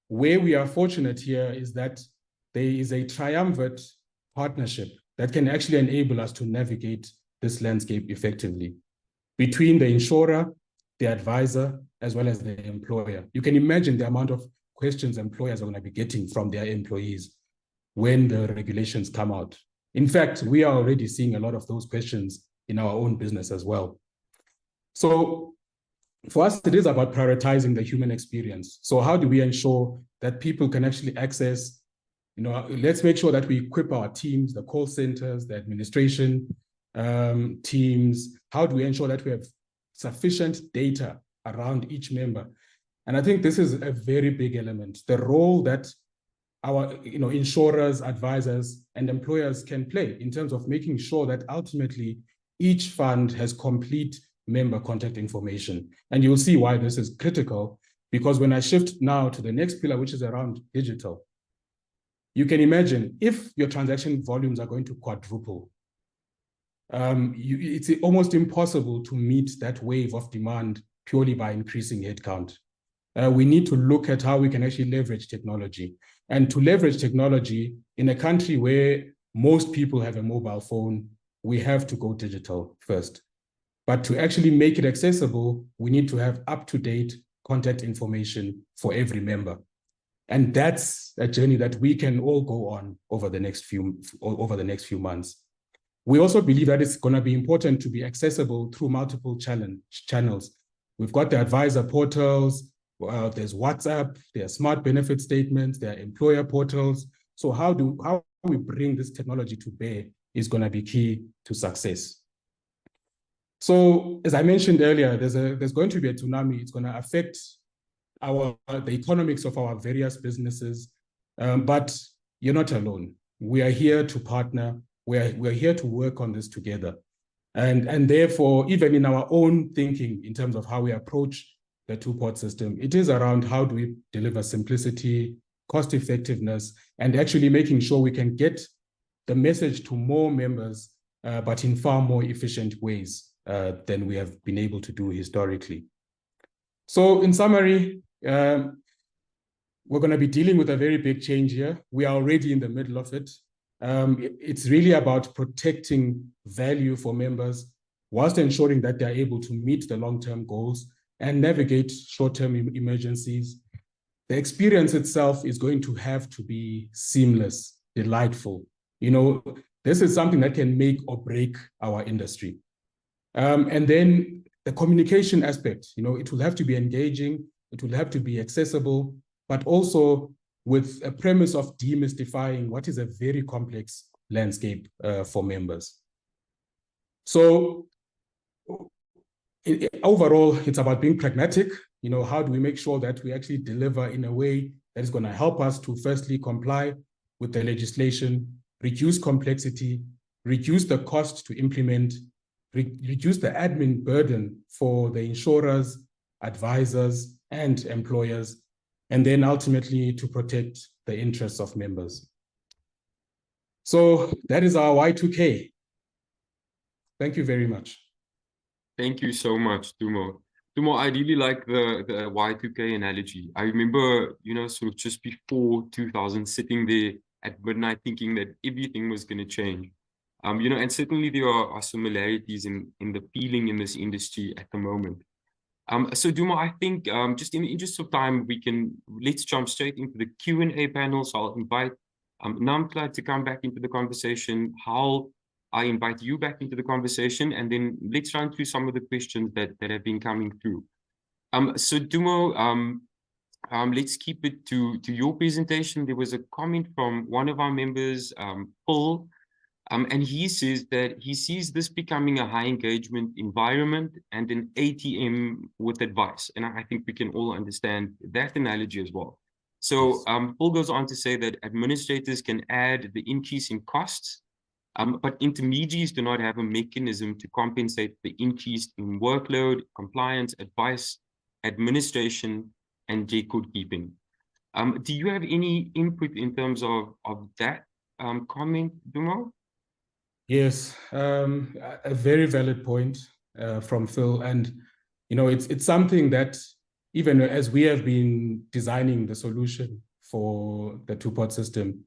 where we are fortunate here is that there is a triumvirate partnership that can actually enable us to navigate this landscape effectively between the insurer, the advisor, as well as the employer. You can imagine the amount of questions employers are going to be getting from their employees when the regulations come out. In fact, we are already seeing a lot of those questions in our own business as well. So for us, it is about prioritizing the human experience. So how do we ensure that people can actually access, let's make sure that we equip our teams, the call centers, the administration teams. How do we ensure that we have sufficient data around each member? And I think this is a very big element. The role that our insurers, advisors, and employers can play in terms of making sure that ultimately each fund has complete member contact information. And you'll see why this is critical, because when I shift now to the next pillar, which is around digital, you can imagine if your transaction volumes are going to quadruple, it's almost impossible to meet that wave of demand purely by increasing headcount. We need to look at how we can actually leverage technology. And to leverage technology in a country where most people have a mobile phone, we have to go digital first. But to actually make it accessible, we need to have up-to-date contact information for every member. And that's a journey that we can all go on over the next few months. We also believe that it's going to be important to be accessible through multiple channels. We've got the advisor portals, there's WhatsApp, there are smart benefit statements, there are employer portals. So how we bring this technology to bear is going to be key to success. So as I mentioned earlier, there's going to be a tsunami. It's going to affect the economics of our various businesses, but you're not alone. We are here to partner. We're here to work on this together. And therefore, even in our own thinking, in terms of how we approach the two-pot system, it is around how do we deliver simplicity, cost effectiveness, and actually making sure we can get the message to more members, but in far more efficient ways than we have been able to do historically. So in summary, we're going to be dealing with a very big change here. We are already in the middle of it. It's really about protecting value for members whilst ensuring that they're able to meet the long-term goals and navigate short-term emergencies. The experience itself is going to have to be seamless, delightful. You know, this is something that can make or break our industry. And then the communication aspect, you know, it will have to be engaging, it will have to be accessible, but also with a premise of demystifying what is a very complex landscape for members. So overall, it's about being pragmatic. You know, how do we make sure that we actually deliver in a way that is going to help us to firstly comply with the legislation, reduce complexity, reduce the cost to implement, reduce the admin burden for the insurers, advisors, and employers, and then ultimately to protect the interests of members. So that is our Y2K. Thank you very much. Thank you so much, Dumo. Dumo, I really like the Y2K analogy. I remember, you know, sort of just before 2000, sitting there at midnight thinking that everything was going to change. You know, and certainly there are similarities in the feeling in this industry at the moment. So Dumo, I think just in the interest of time, let's jump straight into the Q&A panel. So I'll invite Namtla to come back into the conversation. I invite you back into the conversation, and then let's run through some of the questions that have been coming through. So Dumo, let's keep it to your presentation. There was a comment from one of our members, Paul, and he says that he sees this becoming a high engagement environment and an ATM with advice. And I think we can all understand that analogy as well. So Paul goes on to say that administrators can add the increase in costs, but intermediaries do not have a mechanism to compensate the increase in workload, compliance, advice, administration, and record keeping. Do you have any input in terms of that comment, Dumo? Yes, a very valid point from Phil. And, you know, it's something that even as we have been designing the solution for the two-pot system,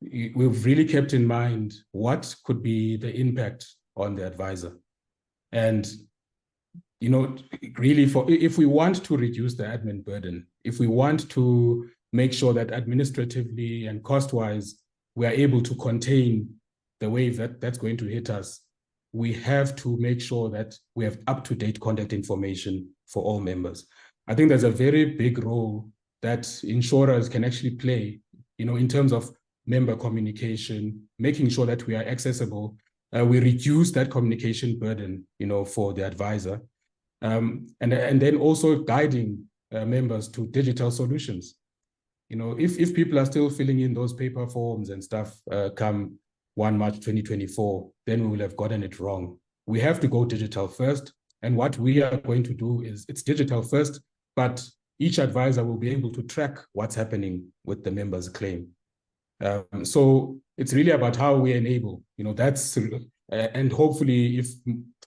we've really kept in mind what could be the impact on the advisor. And, you know, really if we want to reduce the admin burden, if we want to make sure that administratively and cost-wise, we are able to contain the wave that's going to hit us, we have to make sure that we have up-to-date contact information for all members. I think there's a very big role that insurers can actually play, you know, in terms of member communication, making sure that we are accessible. We reduce that communication burden, you know, for the advisor, and then also guiding members to digital solutions. You know, if people are still filling in those paper forms and stuff come 1 March 2024, then we will have gotten it wrong. We have to go digital first. And what we are going to do is it's digital first, but each advisor will be able to track what's happening with the member's claim. So it's really about how we enable, you know, that's, and hopefully if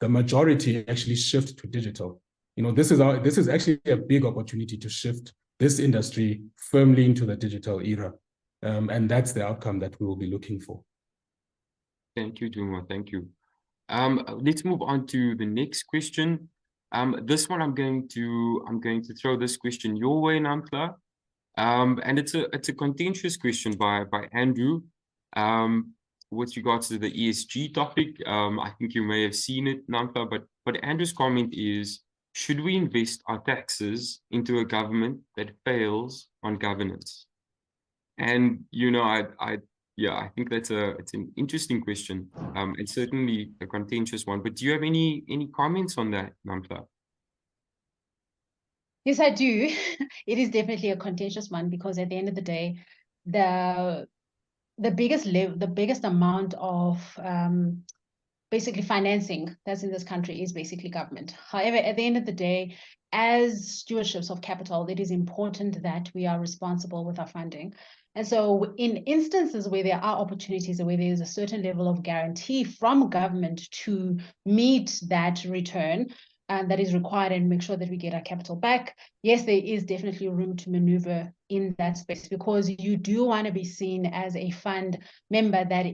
the majority actually shift to digital, you know, this is actually a big opportunity to shift this industry firmly into the digital era. And that's the outcome that we will be looking for. Thank you, Dumo. Thank you. Let's move on to the next question. This one, I'm going to throw this question your way, Namtla. And it's a contentious question by Andrew with regards to the ESG topic. I think you may have seen it, Namtla, but Andrew's comment is, should we invest our taxes into a government that fails on governance? And, you know, I think it's an interesting question, and certainly a contentious one. But do you have any comments on that, Namtla? Yes, I do. It is definitely a contentious one because at the end of the day, the biggest amount of basically financing that's in this country is basically government. However, at the end of the day, as stewardships of capital, it is important that we are responsible with our funding. And so in instances where there are opportunities where there is a certain level of guarantee from government to meet that return that is required and make sure that we get our capital back, yes, there is definitely room to maneuver in that space, because you do want to be seen as a fund member that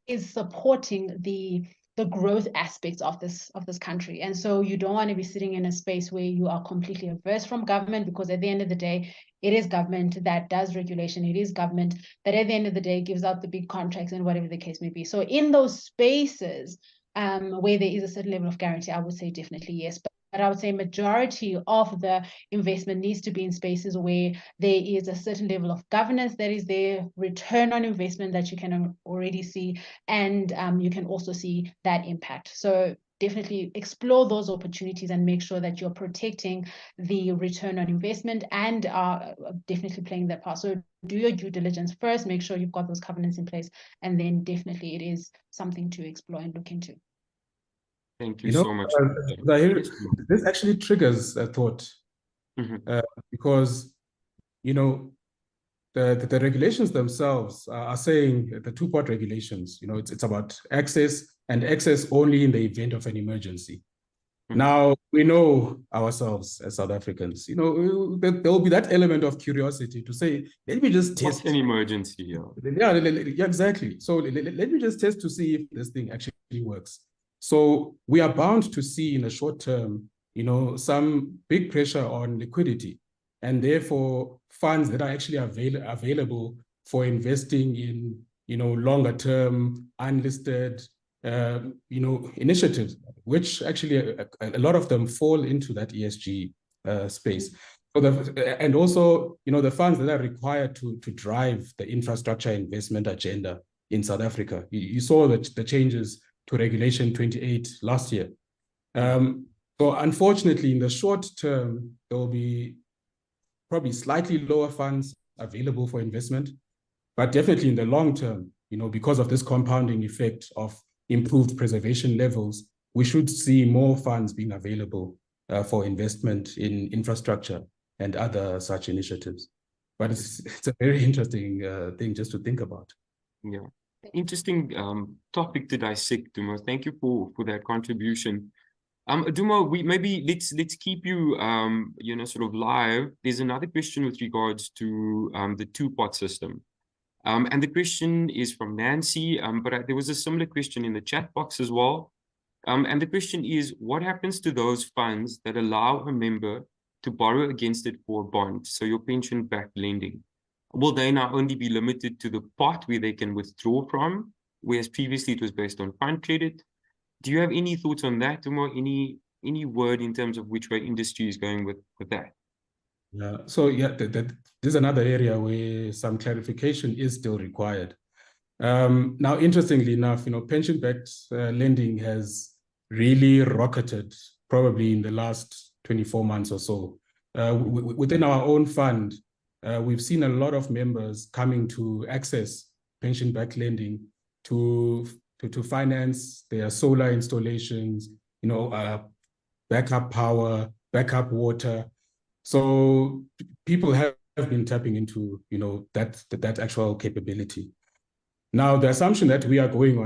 is supporting the growth aspects of this country. And so you don't want to be sitting in a space where you are completely averse from government, because at the end of the day, it is government that does regulation. It is government that at the end of the day gives out the big contracts and whatever the case may be. So in those spaces where there is a certain level of guarantee, I would say definitely yes. But I would say majority of the investment needs to be in spaces where there is a certain level of governance that is there, return on investment that you can already see, and you can also see that impact. So definitely explore those opportunities and make sure that you're protecting the return on investment and are definitely playing that part. So do your due diligence first, make sure you've got those covenants in place, and then definitely it is something to explore and look into. Thank you so much. Zahir, this actually triggers a thought, because, the regulations themselves are saying, the two-part regulations, it's about access, and access only in the event of an emergency. Now, we know ourselves as South Africans, there will be that element of curiosity to say, let me just test. What's an emergency here? Yeah, exactly. So let me just test to see if this thing actually works. So we are bound to see in the short term, some big pressure on liquidity, and therefore funds that are actually available for investing in, longer term, unlisted, initiatives, which actually a lot of them fall into that ESG space. So and also, the funds that are required to drive the infrastructure investment agenda in South Africa. You saw that the changes to Regulation 28 last year. So unfortunately, in the short term, there will be probably slightly lower funds available for investment, but definitely in the long term, because of this compounding effect of improved preservation levels, we should see more funds being available for investment in infrastructure and other such initiatives. But it's a very interesting thing just to think about. Yeah, interesting topic to dissect, Dumo. Thank you for that contribution. Dumo, let's keep you sort of live. There's another question with regards to the two-pot system. And the question is from Nancy, but there was a similar question in the chat box as well. And the question is, what happens to those funds that allow a member to borrow against it for a bond? So your pension-backed lending. Will they now only be limited to the pot where they can withdraw from, whereas previously it was based on fund credit? Do you have any thoughts on that, Dumo? Any word in terms of which way industry is going with that? Yeah. So this is another area where some clarification is still required. Now, interestingly enough, pension-backed lending has really rocketed probably in the last 24 months or so. Within our own fund, we've seen a lot of members coming to access pension-backed lending to finance their solar installations, backup power, backup water. So people have been tapping into, that actual capability. Now, the assumption that we are going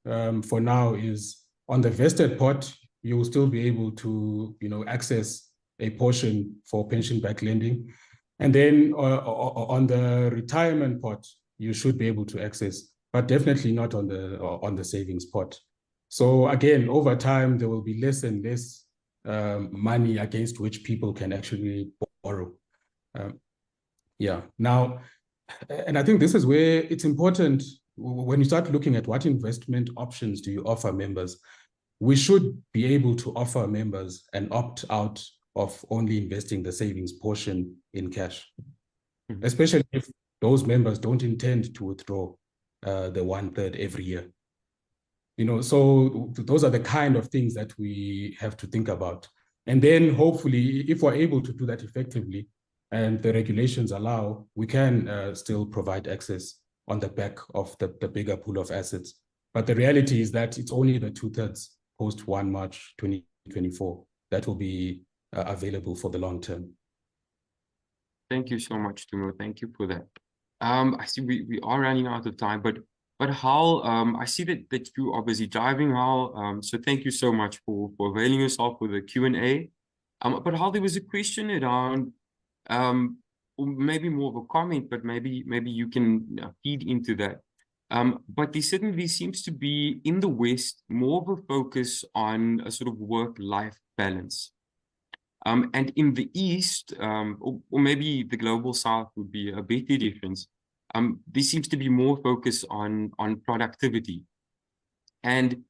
on for now is on the vested pot, you will still be able to, access a portion for pension-backed lending. And then on the retirement pot, you should be able to access, but definitely not on the savings pot. So again, over time, there will be less and less money against which people can actually borrow. Now, and I think this is where it's important when you start looking at what investment options do you offer members, we should be able to offer members an opt-out of only investing the savings portion in cash, especially if those members don't intend to withdraw the 1/3 every year. So those are the kind of things that we have to think about. And then hopefully, if we're able to do that effectively and the regulations allow, we can still provide access on the back of the bigger pool of assets. But the reality is that it's only the 2/3 post 1 March 2024 that will be available for the long term. Thank you so much, Tumo. Thank you for that. I see we are running out of time, but Hal, I see that you are busy driving, Hal. So thank you so much for availing yourself for the Q&A. But Hal, there was a question around or maybe more of a comment, but maybe you can feed into that. But there certainly seems to be in the West more of a focus on a sort of work-life balance. And in the East, or maybe the global South would be a better difference. There seems to be more focus on productivity. And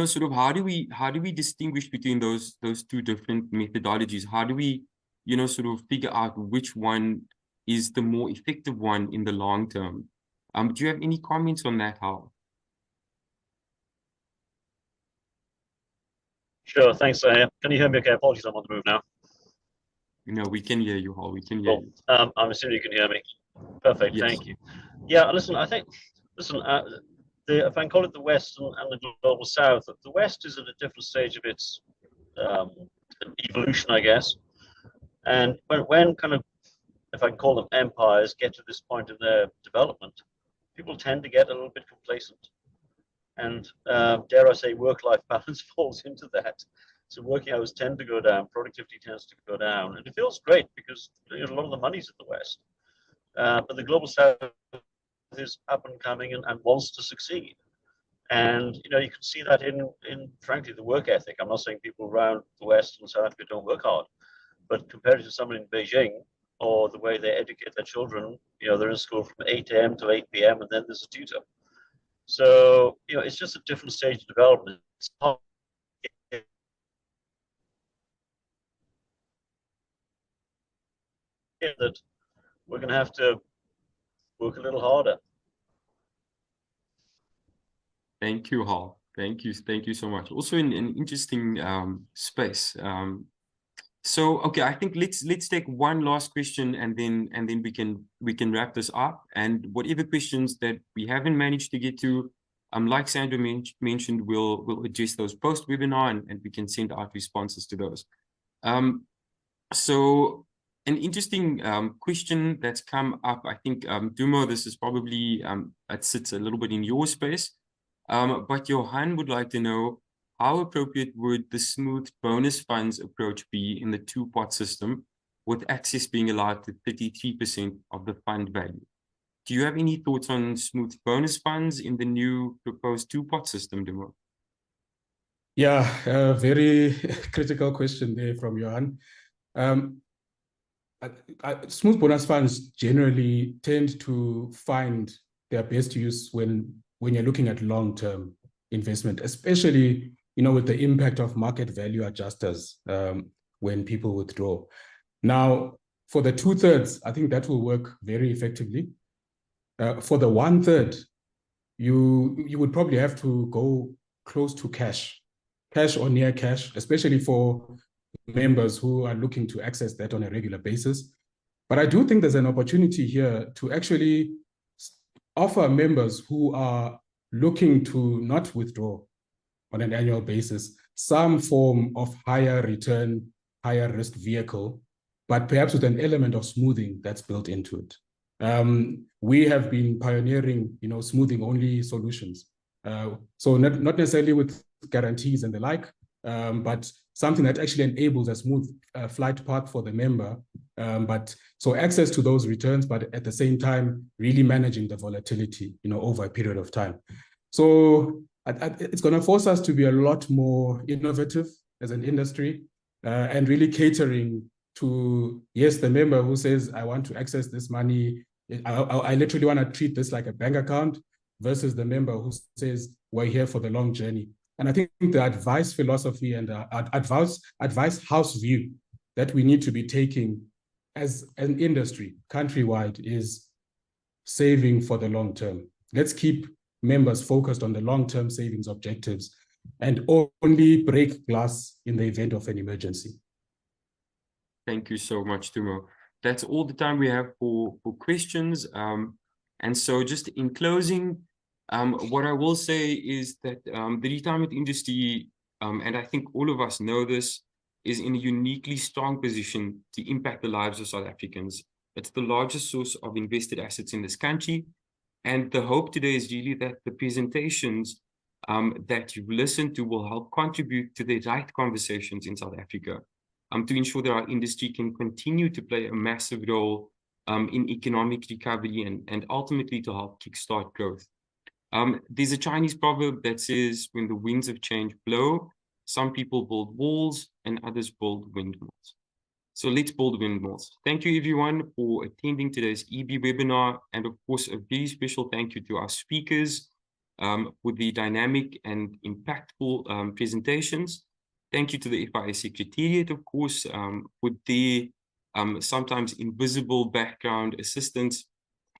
sort of how do we distinguish between those two different methodologies? How do we sort of figure out which one is the more effective one in the long term? Do you have any comments on that, Hal? Sure, thanks. Can you hear me okay? Apologies, I'm on the move now. We can hear you, Hal. We can hear you. I'm assuming you can hear me. Perfect, Yes. thank you. Yeah, listen, I think, if I can call it the West and the global South, the West is at a different stage of its evolution, I guess. And when kind of, if I can call them empires, get to this point in their development, people tend to get a little bit complacent. And dare I say, work-life balance falls into that. So working hours tend to go down, productivity tends to go down, and it feels great because a lot of the money's in the West. But the global South is up and coming and wants to succeed. And you can see that in frankly the work ethic. I'm not saying people around the West and South Africa don't work hard, but compared to someone in Beijing or the way they educate their children, they're in school from 8 a.m. to 8 p.m. and then there's a tutor. So it's just a different stage of development. It's hard that we're going to have to work a little harder. Thank you, Hal. Thank you so much. Also in an interesting space. So okay, I think let's take one last question and then we can wrap this up. And whatever questions that we haven't managed to get to, like Sandra mentioned, we'll address those post-webinar and we can send out responses to those. So an interesting question that's come up, I think, Dumo, this is probably, it sits a little bit in your space, but Johan would like to know, how appropriate would the smooth bonus funds approach be in the two-pot system, with access being allowed to 33% of the fund value? Do you have any thoughts on smooth bonus funds in the new proposed two-pot system, Dumo? Yeah, a very critical question there from Johan. Smooth bonus funds generally tend to find their best use when you're looking at long-term investment, especially with the impact of market value adjusters when people withdraw. Now, for the 2/3, I think that will work very effectively. For the 1/3, you would probably have to go close to cash or near cash, especially for members who are looking to access that on a regular basis. But I do think there's an opportunity here to actually offer members who are looking to not withdraw on an annual basis some form of higher return, higher risk vehicle, but perhaps with an element of smoothing that's built into it. We have been pioneering, smoothing only solutions. So not necessarily with guarantees and the like, but something that actually enables a smooth flight path for the member. But so access to those returns, but at the same time, really managing the volatility, over a period of time. So it's going to force us to be a lot more innovative as an industry and really catering to, yes, the member who says, I want to access this money. I literally want to treat this like a bank account, versus the member who says, we're here for the long journey. And I think the advice philosophy and advice house view that we need to be taking as an industry countrywide is saving for the long term. Let's keep members focused on the long-term savings objectives and only break glass in the event of an emergency. Thank you so much, Tumo. That's all the time we have for questions. And so just in closing, what I will say is that the retirement industry, and I think all of us know this, is in a uniquely strong position to impact the lives of South Africans. It's the largest source of invested assets in this country. And the hope today is really that the presentations that you've listened to will help contribute to the right conversations in South Africa to ensure that our industry can continue to play a massive role in economic recovery and ultimately to help kickstart growth. There's a Chinese proverb that says, when the winds of change blow, some people build walls and others build windmills. So let's build windmills. Thank you everyone for attending today's EB webinar. And of course, a very special thank you to our speakers for the dynamic and impactful presentations. Thank you to the FIA Secretariat, of course, for their sometimes invisible background assistance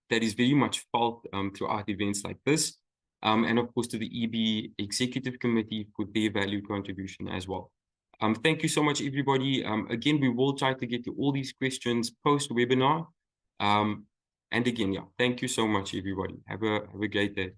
that is very much felt throughout events like this. And of course, to the EB Executive Committee for their valued contribution as well. Thank you so much, everybody. Again, we will try to get to all these questions post-webinar. And again, yeah, thank you so much, everybody. Have a great day.